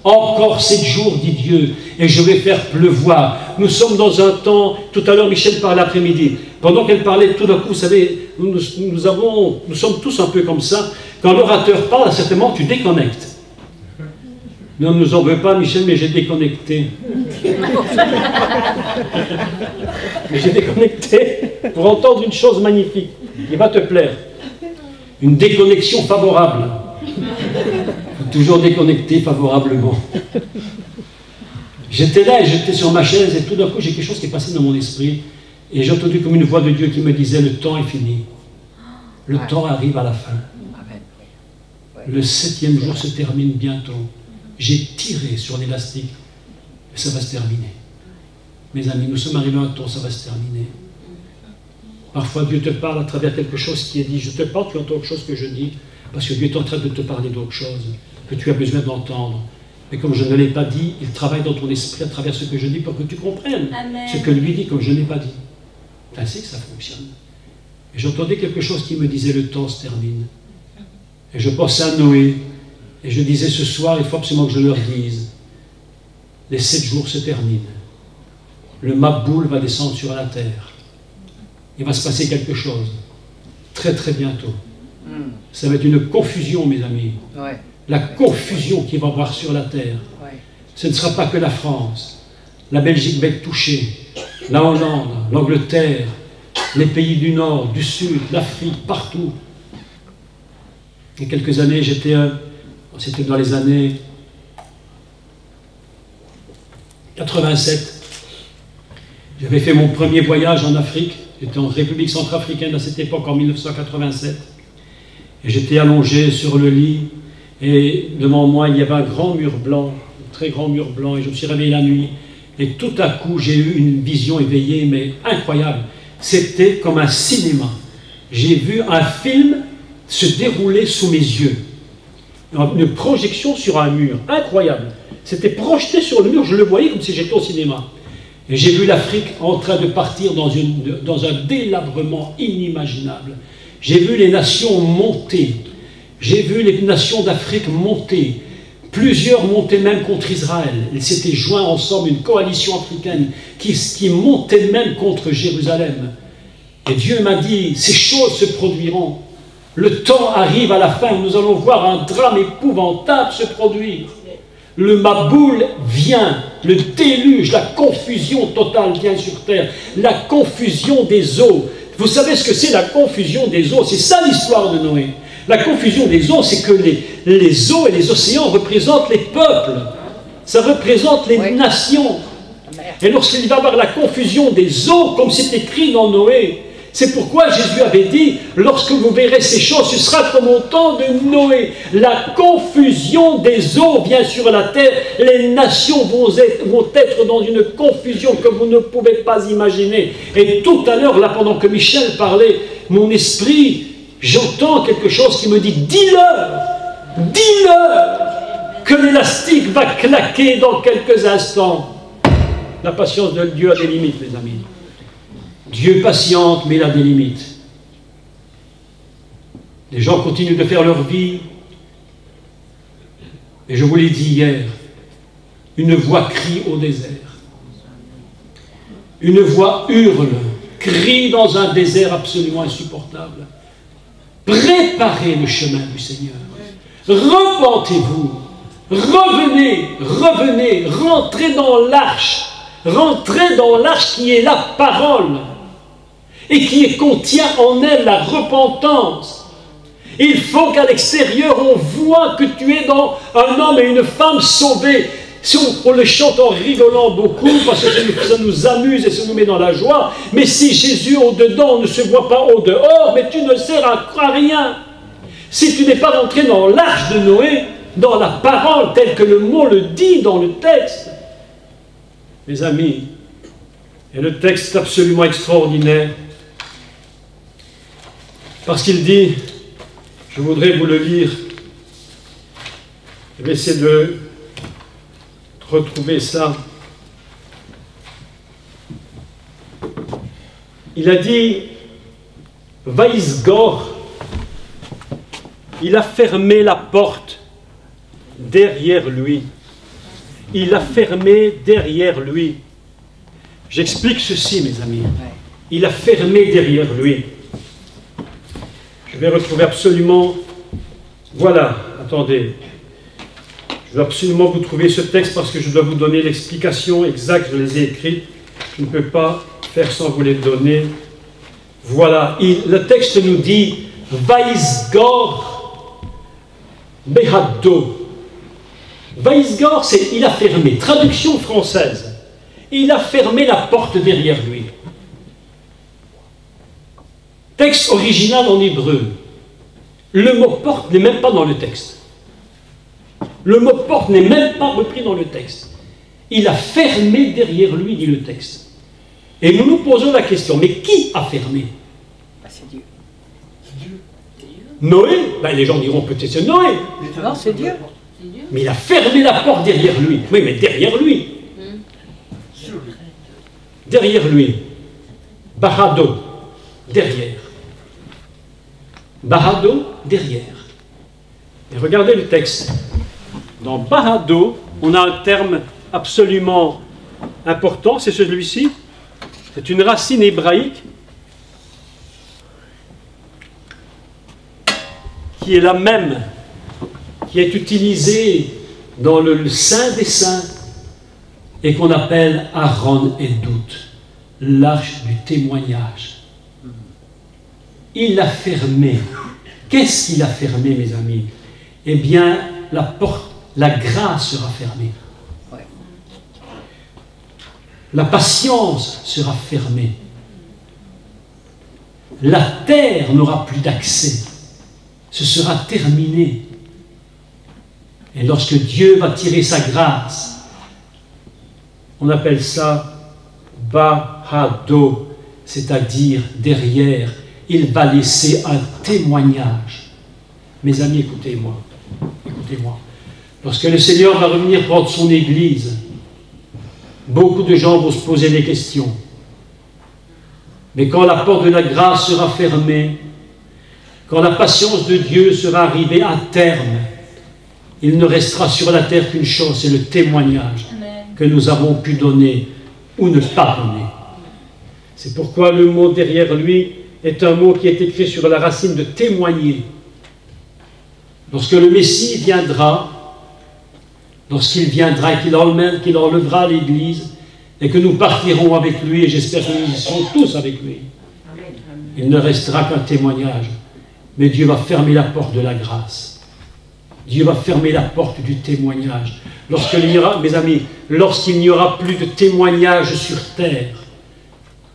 encore 7 jours, dit Dieu, et je vais faire pleuvoir. Nous sommes dans un temps, tout à l'heure Michel parlait l'après-midi, pendant qu'elle parlait, tout d'un coup, vous savez, nous sommes tous un peu comme ça. Quand l'orateur parle, à certains moments, tu déconnectes. Ne nous en veux pas, Michel, mais j'ai déconnecté. Mais j'ai déconnecté pour entendre une chose magnifique qui va te plaire. Une déconnexion favorable. Il faut toujours déconnecter favorablement. J'étais là et j'étais sur ma chaise et tout d'un coup, j'ai quelque chose qui est passé dans mon esprit et j'ai entendu comme une voix de Dieu qui me disait « Le temps est fini. Le temps arrive à la fin. Le 7e jour se termine bientôt. J'ai tiré sur l'élastique et ça va se terminer. » Mes amis, nous sommes arrivés à un temps, ça va se terminer. Parfois, Dieu te parle à travers quelque chose qui est dit. Je te parle, tu entends quelque chose que je dis, parce que Dieu est en train de te parler d'autre chose, que tu as besoin d'entendre. Mais comme je ne l'ai pas dit, il travaille dans ton esprit à travers ce que je dis pour que tu comprennes ce que lui dit comme je n'ai pas dit. C'est ainsi que ça fonctionne. Et j'entendais quelque chose qui me disait, le temps se termine. Et je pensais à Noé, et je disais ce soir, il faut absolument que je leur dise, les 7 jours se terminent. Le Maboul va descendre sur la terre. Il va se passer quelque chose, très très bientôt. Ça va être une confusion, mes amis. Ouais. La confusion qu'il va y avoir sur la terre. Ouais. Ce ne sera pas que la France. La Belgique va être touchée, la Hollande, l'Angleterre, les pays du Nord, du Sud, l'Afrique, partout. Il y a quelques années, c'était dans les années 87. J'avais fait mon premier voyage en Afrique. J'étais en République centrafricaine à cette époque, en 1987. Et j'étais allongé sur le lit. Et devant moi, il y avait un grand mur blanc, un très grand mur blanc. Et je me suis réveillé la nuit. Et tout à coup, j'ai eu une vision éveillée, mais incroyable. C'était comme un cinéma. J'ai vu un film se dérouler sous mes yeux. Une projection sur un mur, incroyable. C'était projeté sur le mur, je le voyais comme si j'étais au cinéma. Et j'ai vu l'Afrique en train de partir dans un délabrement inimaginable. J'ai vu les nations monter. J'ai vu les nations d'Afrique monter. Plusieurs montaient même contre Israël. Ils s'étaient joints ensemble, une coalition africaine qui montait même contre Jérusalem. Et Dieu m'a dit, ces choses se produiront. Le temps arrive à la fin où nous allons voir un drame épouvantable se produire. Le Maboul vient, le déluge, la confusion totale vient sur terre, la confusion des eaux. Vous savez ce que c'est la confusion des eaux? C'est ça l'histoire de Noé. La confusion des eaux, c'est que les eaux et les océans représentent les peuples. Ça représente les nations. Et lorsqu'il va y avoir la confusion des eaux, comme c'est écrit dans Noé, c'est pourquoi Jésus avait dit, lorsque vous verrez ces choses, ce sera comme au temps de Noé. La confusion des eaux vient sur la terre. Les nations vont être dans une confusion que vous ne pouvez pas imaginer. Et tout à l'heure, là, pendant que Michel parlait, mon esprit, j'entends quelque chose qui me dit, dis-leur que l'élastique va claquer dans quelques instants. La patience de Dieu a des limites, les amis. Dieu patiente, mais il a des limites. Les gens continuent de faire leur vie. Et je vous l'ai dit hier, une voix crie au désert. Une voix hurle, crie dans un désert absolument insupportable. Préparez le chemin du Seigneur. Repentez-vous. Revenez, rentrez dans l'arche. Rentrez dans l'arche qui est la parole et qui contient en elle la repentance. Il faut qu'à l'extérieur on voit que tu es dans un homme et une femme sauvés. Si on le chante en rigolant beaucoup parce que ça nous amuse et ça nous met dans la joie, mais si Jésus au dedans ne se voit pas au dehors, mais tu ne sers à rien. si tu n'es pas entré dans l'arche de Noé, dans la parole telle que le mot le dit dans le texte. Mes amis, et le texte est absolument extraordinaire, parce qu'il dit, je voudrais vous le lire, je vais essayer de retrouver ça. Il a dit, Vaïsgor, il a fermé la porte derrière lui. Il a fermé derrière lui. J'explique ceci, mes amis. Il a fermé derrière lui. Je vais retrouver absolument... Voilà, attendez. Je veux absolument vous trouver ce texte parce que je dois vous donner l'explication exacte. Je les ai écrites. Je ne peux pas faire sans vous les donner. Voilà, le texte nous dit Vaïsgor Behaddo. Vaïsgor, c'est il a fermé. Traduction française. Il a fermé la porte derrière lui. Texte original en hébreu. Le mot porte n'est même pas dans le texte. Le mot porte n'est même pas repris dans le texte. Il a fermé derrière lui, dit le texte. Et nous nous posons la question, mais qui a fermé? C'est Dieu. Noé? Ben, les gens diront peut-être c'est Noé. Non, c'est Dieu. Mais il a fermé la porte derrière lui. Oui, mais derrière lui. Derrière lui. Bahado. Derrière. Bahado, derrière. Et regardez le texte. Dans Bahado, on a un terme absolument important, c'est celui-ci. C'est une racine hébraïque qui est la même, qui est utilisée dans le Saint des Saints et qu'on appelle Aaron et Doute, l'arche du témoignage. Il l'a fermé. Qu'est-ce qu'il a fermé, mes amis? Eh bien, la porte, la grâce sera fermée. La patience sera fermée. La terre n'aura plus d'accès. Ce sera terminé. Et lorsque Dieu va tirer sa grâce, on appelle ça Bahado, c'est-à-dire derrière, il va laisser un témoignage. Mes amis, écoutez-moi. Écoutez-moi. Lorsque le Seigneur va revenir prendre son Église, beaucoup de gens vont se poser des questions. Mais quand la porte de la grâce sera fermée, quand la patience de Dieu sera arrivée à terme, il ne restera sur la terre qu'une chose, c'est le témoignage que nous avons pu donner ou ne pas donner. C'est pourquoi le mot derrière lui est un mot qui est écrit sur la racine de témoigner. Lorsque le Messie viendra, lorsqu'il viendra et qu'il enlèvera l'Église et que nous partirons avec lui, et j'espère que nous y serons tous avec lui, il ne restera qu'un témoignage. Mais Dieu va fermer la porte de la grâce. Dieu va fermer la porte du témoignage. Lorsqu'il y aura, mes amis, lorsqu'il n'y aura plus de témoignage sur terre,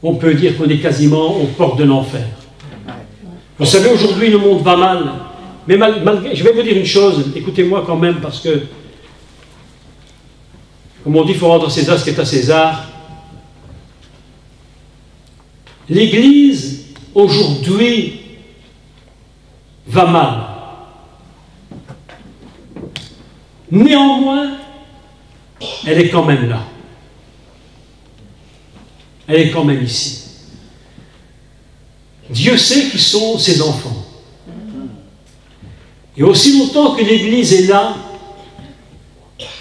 on peut dire qu'on est quasiment aux portes de l'enfer. Vous savez, aujourd'hui, le monde va mal. Mais malgré, je vais vous dire une chose, écoutez-moi quand même, parce que, comme on dit, il faut rendre à César ce qui est à César. L'Église, aujourd'hui, va mal. Néanmoins, elle est quand même là. Elle est quand même ici. Dieu sait qui sont ses enfants. Et aussi longtemps que l'Église est là,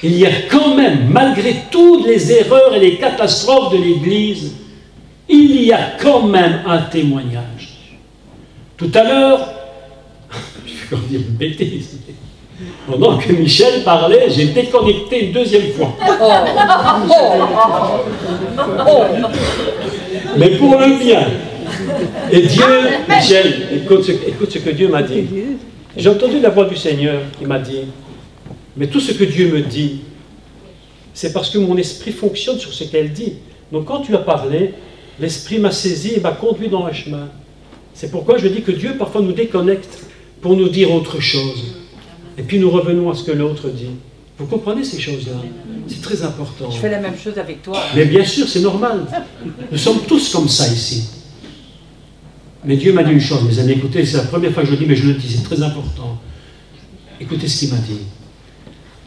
il y a quand même, malgré toutes les erreurs et les catastrophes de l'Église, il y a quand même un témoignage. Tout à l'heure, je vais encore dire une bêtise, pendant que Michel parlait, j'ai déconnecté une deuxième fois. Mais pour le bien. Et Dieu, Michel, écoute ce que Dieu m'a dit. J'ai entendu la voix du Seigneur qui m'a dit, mais tout ce que Dieu me dit, c'est parce que mon esprit fonctionne sur ce qu'elle dit. Donc quand tu as parlé, l'esprit m'a saisi et m'a conduit dans un chemin. C'est pourquoi je dis que Dieu parfois nous déconnecte pour nous dire autre chose. Et puis nous revenons à ce que l'autre dit. Vous comprenez ces choses-là? C'est très important. Je fais la même chose avec toi. Mais bien sûr, c'est normal. Nous sommes tous comme ça ici. Mais Dieu m'a dit une chose, mes amis, écoutez, c'est la première fois que je le dis, mais je le dis, c'est très important. Écoutez ce qu'il m'a dit.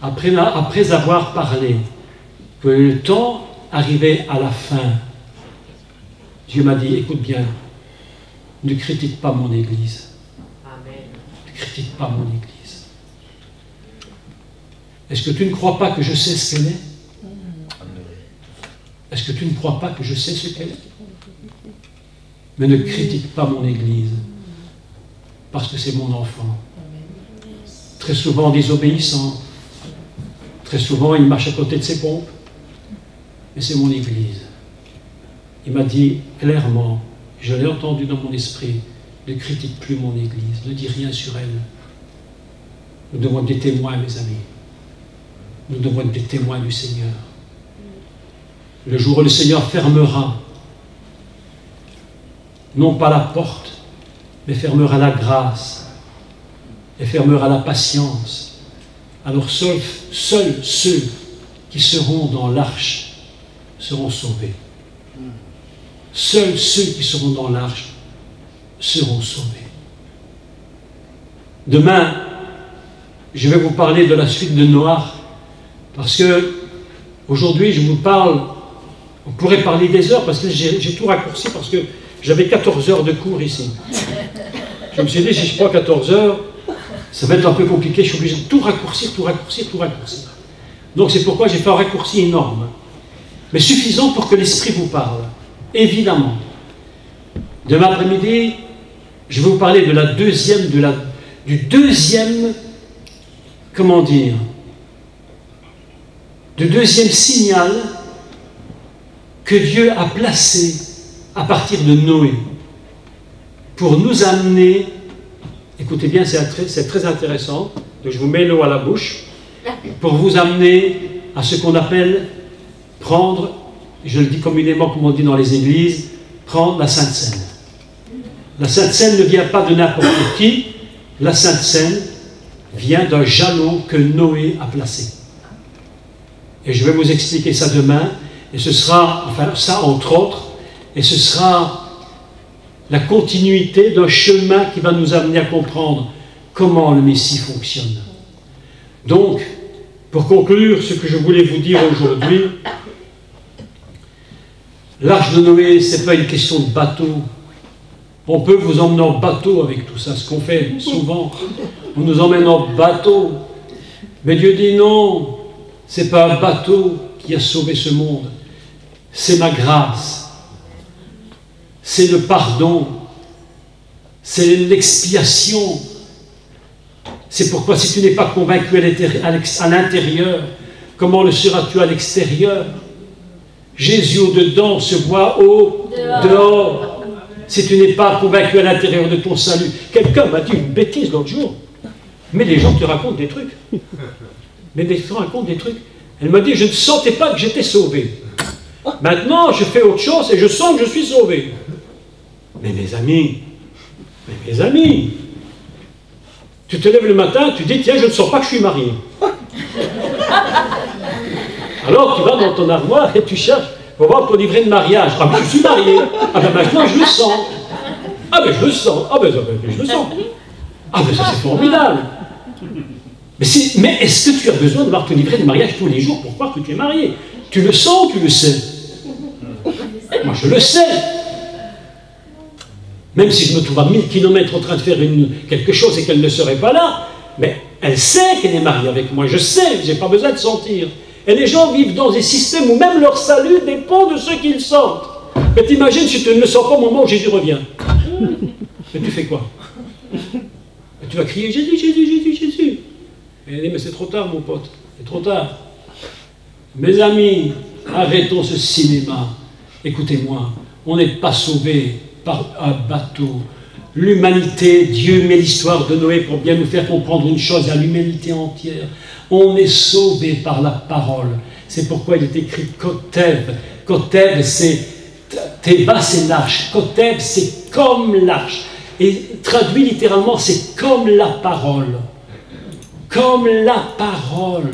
Après avoir parlé, que le temps arrivait à la fin, Dieu m'a dit, écoute bien, ne critique pas mon Église. Amen. Ne critique pas mon Église. Est-ce que tu ne crois pas que je sais ce qu'elle est? Est-ce que tu ne crois pas que je sais ce qu'elle est? Mais ne critique pas mon Église, parce que c'est mon enfant. Très souvent désobéissant, très souvent il marche à côté de ses pompes, mais c'est mon Église. Il m'a dit clairement, je l'ai entendu dans mon esprit, ne critique plus mon Église, ne dis rien sur elle. Nous devons être des témoins, mes amis. Nous devons être des témoins du Seigneur. Le jour où le Seigneur fermera, non pas la porte, mais fermera la grâce et fermera la patience, alors seuls ceux qui seront dans l'arche seront sauvés. Seuls ceux qui seront dans l'arche seront sauvés. Demain, je vais vous parler de la suite de Noach, parce que aujourd'hui je vous parle, on pourrait parler des heures, parce que j'ai tout raccourci, parce que j'avais 14 heures de cours ici. Je me suis dit, si je prends 14 heures, ça va être un peu compliqué, je suis obligé de tout raccourcir. Donc c'est pourquoi j'ai fait un raccourci énorme, mais suffisant pour que l'Esprit vous parle, évidemment. Demain après-midi, je vais vous parler du deuxième, comment dire, du deuxième signal que Dieu a placé à partir de Noé pour nous amener, écoutez bien, c'est très intéressant, donc je vous mets l'eau à la bouche, pour vous amener à ce qu'on appelle prendre, je le dis communément comme on dit dans les églises, prendre la Sainte Seine. La Sainte Seine ne vient pas de n'importe qui, la Sainte Seine vient d'un jalon que Noé a placé. Et je vais vous expliquer ça demain, et ce sera, enfin ça entre autres, et ce sera la continuité d'un chemin qui va nous amener à comprendre comment le Messie fonctionne. Donc, pour conclure ce que je voulais vous dire aujourd'hui, l'arche de Noé, ce n'est pas une question de bateau. On peut vous emmener en bateau avec tout ça, ce qu'on fait souvent. On nous emmène en bateau. Mais Dieu dit non, ce n'est pas un bateau qui a sauvé ce monde. C'est ma grâce. C'est le pardon. C'est l'expiation. C'est pourquoi si tu n'es pas convaincu à l'intérieur, comment le seras-tu à l'extérieur? Jésus au-dedans se voit au dehors. Si tu n'es pas convaincu à l'intérieur de ton salut. Quelqu'un m'a dit une bêtise l'autre jour. Mais les gens te racontent des trucs. Elle m'a dit, je ne sentais pas que j'étais sauvé. Maintenant, je fais autre chose et je sens que je suis sauvé. Mais mes amis, tu te lèves le matin, tu dis, tiens, je ne sens pas que je suis marié. Alors tu vas dans ton armoire et tu cherches pour voir ton livret de mariage. Ah ben je suis marié. Ah ben maintenant je le sens. Ah ben je le sens. Ah ben je le sens. Ah ben ça c'est formidable. Mais est-ce que tu as besoin de voir ton livret de mariage tous les jours pour croire que tu es marié? Tu le sens ou tu le sais? Moi je le sais. Même si je me trouve à 1000 km en train de faire quelque chose et qu'elle ne serait pas là, mais elle sait qu'elle est mariée avec moi. Je sais, je n'ai pas besoin de sentir. Et les gens vivent dans des systèmes où même leur salut dépend de ce qu'ils sentent. Mais t'imagines si tu ne le sens pas au moment où Jésus revient. Mais tu fais quoi? Et tu vas crier Jésus, Jésus, Jésus, Jésus. Et elle dit mais c'est trop tard mon pote, c'est trop tard. Mes amis, arrêtons ce cinéma. Écoutez-moi, on n'est pas sauvés par un bateau. L'humanité, Dieu met l'histoire de Noé pour bien nous faire comprendre une chose à l'humanité entière. On est sauvé par la parole. C'est pourquoi il est écrit Kotev. Kotev, c'est Teva, c'est l'arche. Kotev, c'est comme l'arche. Et traduit littéralement, c'est comme la parole. Comme la parole.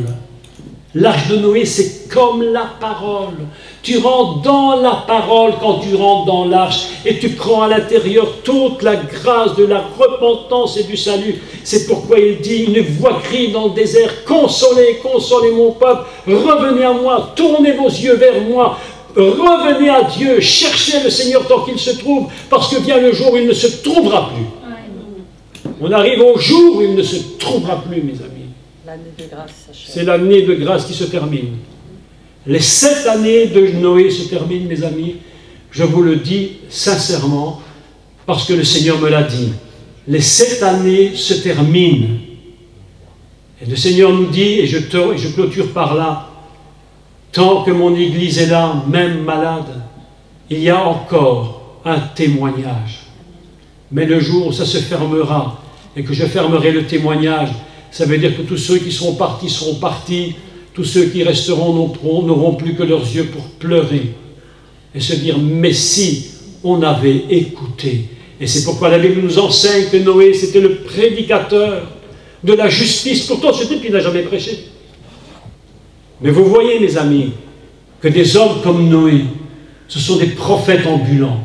L'arche de Noé, c'est comme la parole. Tu rentres dans la parole quand tu rentres dans l'arche et tu prends à l'intérieur toute la grâce de la repentance et du salut. C'est pourquoi il dit, une voix crie dans le désert, consolez, consolez mon peuple, revenez à moi, tournez vos yeux vers moi, revenez à Dieu, cherchez le Seigneur tant qu'il se trouve, parce que vient le jour où il ne se trouvera plus. On arrive au jour où il ne se trouvera plus, mes amis. L'année de grâce s'achève. C'est l'année de grâce qui se termine. Les 7 années de Noé se terminent, mes amis. Je vous le dis sincèrement, parce que le Seigneur me l'a dit. Les 7 années se terminent. Et le Seigneur nous dit, et je clôture par là, tant que mon Église est là, même malade, il y a encore un témoignage. Mais le jour où ça se fermera, et que je fermerai le témoignage, ça veut dire que tous ceux qui seront partis, tous ceux qui resteront n'auront plus que leurs yeux pour pleurer et se dire, mais si on avait écouté. Et c'est pourquoi la Bible nous enseigne que Noé, c'était le prédicateur de la justice. Pourtant, ce type, il n'a jamais prêché. Mais vous voyez, mes amis, que des hommes comme Noé, ce sont des prophètes ambulants.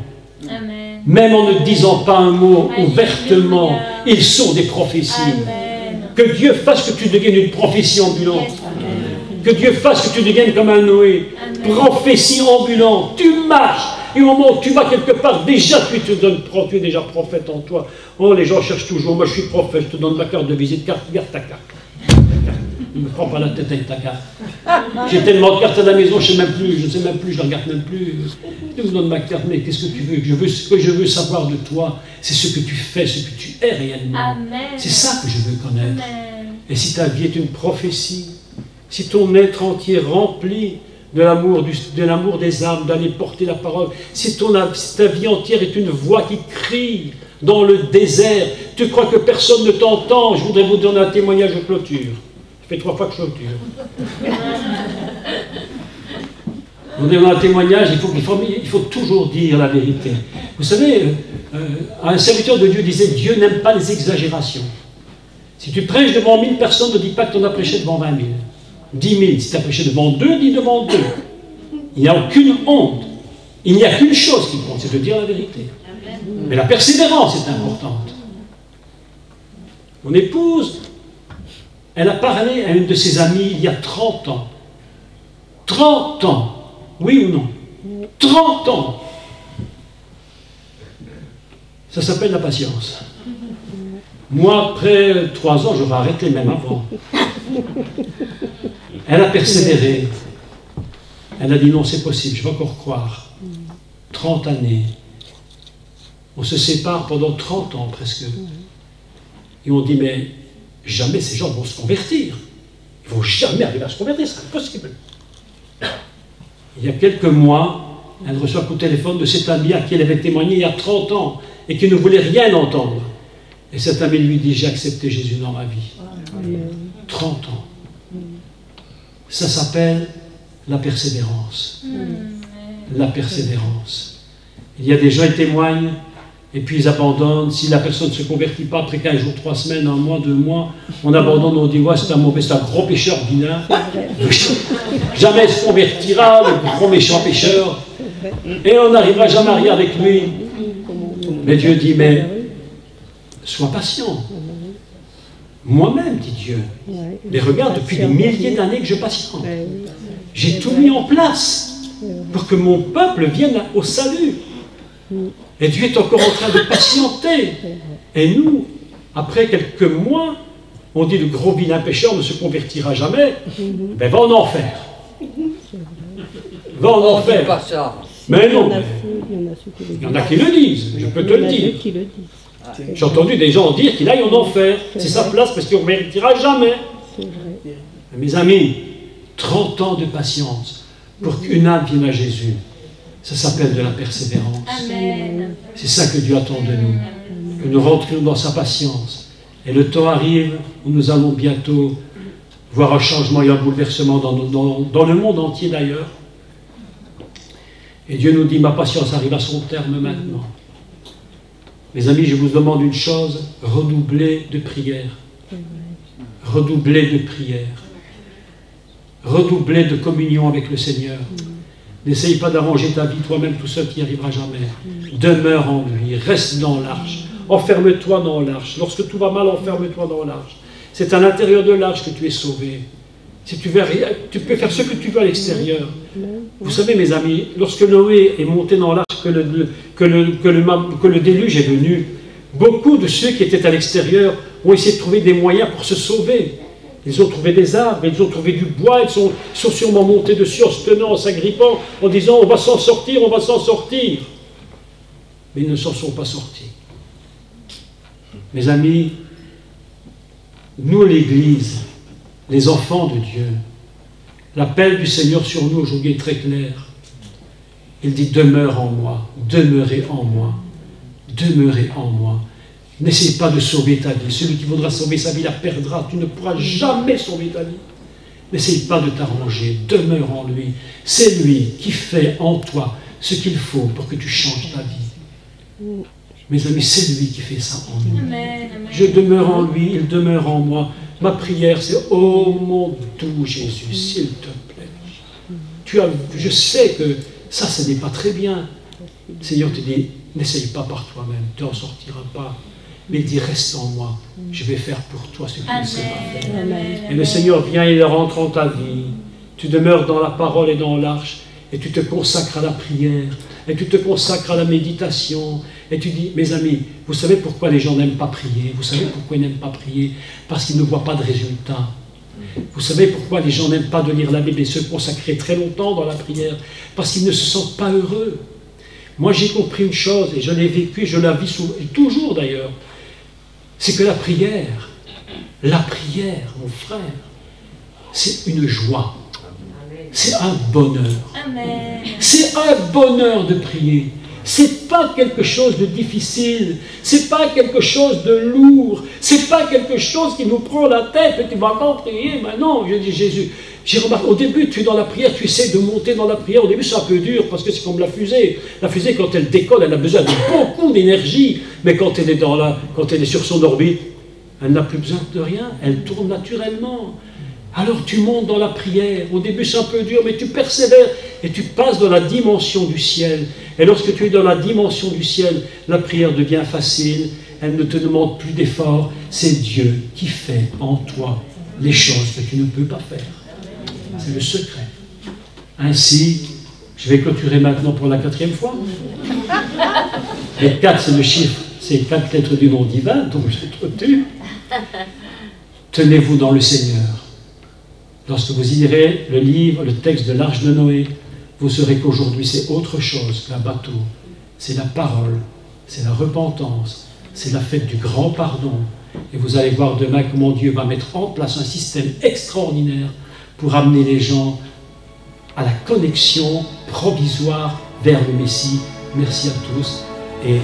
Amen. Même en ne disant pas un mot ouvertement, ils sont des prophéties. Amen. Que Dieu fasse que tu deviennes une prophétie ambulante. Que Dieu fasse que tu deviennes comme un Noé. Amen. Prophétie ambulante. Tu marches. Et au moment où tu vas quelque part, déjà tu es déjà prophète en toi. Oh, les gens cherchent toujours. Moi, je suis prophète. Je te donne ma carte de visite. Garde ta carte. Ne me prends pas la tête avec ta carte. J'ai tellement de cartes à la maison, je ne sais même plus, je ne la regarde même plus. Je vous donne ma carte, mais qu'est-ce que tu veux? Ce que je veux savoir de toi, c'est ce que tu fais, ce que tu es réellement. C'est ça que je veux connaître. Amen. Et si ta vie est une prophétie, si ton être entier est rempli de l'amour des âmes, d'aller porter la parole, si ta vie entière est une voix qui crie dans le désert, tu crois que personne ne t'entend, je voudrais vous donner un témoignage de clôture. Ça fait 3 fois que je clôture. Vous donnez un témoignage, il faut toujours dire la vérité. Vous savez, un serviteur de Dieu disait, Dieu n'aime pas les exagérations. Si tu prêches devant 1000 personnes, ne dis pas que tu en as prêché devant 20 000. 10 000, si tu as prêché devant 2, dis devant 2. Il n'y a aucune honte. Il n'y a qu'une chose qui compte, c'est de dire la vérité. Mais la persévérance est importante. Mon épouse, elle a parlé à une de ses amies il y a 30 ans. 30 ans. Oui ou non? 30 ans. Ça s'appelle la patience. Moi, après 3 ans, j'aurais arrêté même avant. Elle a persévéré. Elle a dit non, c'est possible, je vais encore croire. 30 années. On se sépare pendant 30 ans presque. Et on dit, mais jamais ces gens vont se convertir. Ils ne vont jamais arriver à se convertir, c'est impossible. Il y a quelques mois, elle reçoit un coup de téléphone de cet ami à qui elle avait témoigné il y a 30 ans et qui ne voulait rien entendre. Et cet ami lui dit, j'ai accepté Jésus dans ma vie. 30 ans. Ça s'appelle la persévérance. La persévérance. Il y a des gens qui témoignent et puis ils abandonnent. Si la personne ne se convertit pas après 15 jours, 3 semaines, 1 mois, 2 mois, on abandonne, on dit ouais, c'est un gros pécheur vilain. Jamais il se convertira, le gros méchant pécheur. Et on n'arrivera jamais à rien avec lui. Mais Dieu dit, mais sois patient. Moi-même, dit Dieu. Mais regarde, depuis des milliers d'années que je patiente. J'ai tout mis en place pour que mon peuple vienne au salut. Et Dieu est encore en train de patienter. Et nous, après quelques mois, on dit le gros vilain pécheur ne se convertira jamais. Ben va en enfer. Va en enfer. Pas ça. Mais non. Il y en a qui le disent, je peux te le dire. J'ai entendu des gens dire qu'il aille en enfer. C'est sa place parce qu'il ne méritera jamais. Mes amis, 30 ans de patience pour qu'une âme vienne à Jésus. Ça s'appelle de la persévérance. C'est ça que Dieu attend de nous. Que nous rentrions dans sa patience. Et le temps arrive où nous allons bientôt voir un changement et un bouleversement dans le monde entier d'ailleurs. Et Dieu nous dit, ma patience arrive à son terme maintenant. Mes amis, je vous demande une chose, redoublez de prière. Redoublez de prière. Redoublez de communion avec le Seigneur. N'essaye pas d'arranger ta vie toi-même tout seul, qui n'y arrivera jamais. Demeure en lui, reste dans l'arche. Enferme-toi dans l'arche. Lorsque tout va mal, enferme-toi dans l'arche. C'est à l'intérieur de l'arche que tu es sauvé. Si tu veux, tu peux faire ce que tu veux à l'extérieur. Vous savez, mes amis, lorsque Noé est monté dans l'arche, que le déluge est venu, beaucoup de ceux qui étaient à l'extérieur ont essayé de trouver des moyens pour se sauver. Ils ont trouvé des arbres, ils ont trouvé du bois, ils sont sûrement montés dessus en se tenant, en s'agrippant, en disant « on va s'en sortir, on va s'en sortir ». Mais ils ne s'en sont pas sortis. Mes amis, nous l'Église, les enfants de Dieu, l'appel du Seigneur sur nous aujourd'hui est très clair. Il dit « demeure en moi, demeurez en moi, demeurez en moi ». N'essaye pas de sauver ta vie. Celui qui voudra sauver sa vie la perdra. Tu ne pourras jamais sauver ta vie. N'essaye pas de t'arranger. Demeure en lui. C'est lui qui fait en toi ce qu'il faut pour que tu changes ta vie. Mes amis, c'est lui qui fait ça en nous. Amen. Je demeure en lui, il demeure en moi. Ma prière, c'est « Oh mon doux Jésus, s'il te plaît. » Je sais que ça, ce n'est pas très bien. Le Seigneur te dit « N'essaye pas par toi-même, tu n'en sortiras pas. » Mais il dit, reste en moi, je vais faire pour toi ce qu'il ne sait pas faire. Et le Seigneur vient, il rentre en ta vie. Tu demeures dans la parole et dans l'arche, et tu te consacres à la prière, et tu te consacres à la méditation, et tu dis, mes amis, vous savez pourquoi les gens n'aiment pas prier? Vous savez pourquoi ils n'aiment pas prier? Parce qu'ils ne voient pas de résultats. Vous savez pourquoi les gens n'aiment pas de lire la Bible et se consacrer très longtemps dans la prière? Parce qu'ils ne se sentent pas heureux. Moi, j'ai compris une chose, et je l'ai vécu, je la vis toujours d'ailleurs, c'est que la prière, mon frère, c'est une joie, c'est un bonheur. C'est un bonheur de prier. C'est pas quelque chose de difficile, c'est pas quelque chose de lourd, c'est pas quelque chose qui nous prend la tête et tu vas encore prier. Mais non, je dis Jésus. J'ai remarqué, au début, tu es dans la prière, tu essaies de monter dans la prière. Au début, c'est un peu dur parce que c'est comme la fusée. La fusée, quand elle décolle, elle a besoin de beaucoup d'énergie. Mais quand elle est sur son orbite, elle n'a plus besoin de rien. Elle tourne naturellement. Alors tu montes dans la prière. Au début, c'est un peu dur, mais tu persévères et tu passes dans la dimension du ciel. Et lorsque tu es dans la dimension du ciel, la prière devient facile. Elle ne te demande plus d'efforts. C'est Dieu qui fait en toi les choses que tu ne peux pas faire. C'est le secret. Ainsi, je vais clôturer maintenant pour la 4e fois. Les 4, c'est le chiffre, c'est 4 lettres du nom divin, donc je clôture. Tenez-vous dans le Seigneur. Lorsque vous lirez le livre, le texte de l'Arche de Noé, vous saurez qu'aujourd'hui c'est autre chose qu'un bateau. C'est la parole, c'est la repentance, c'est la fête du grand pardon. Et vous allez voir demain comment Dieu va mettre en place un système extraordinaire pour amener les gens à la connexion provisoire vers le Messie. Merci à tous et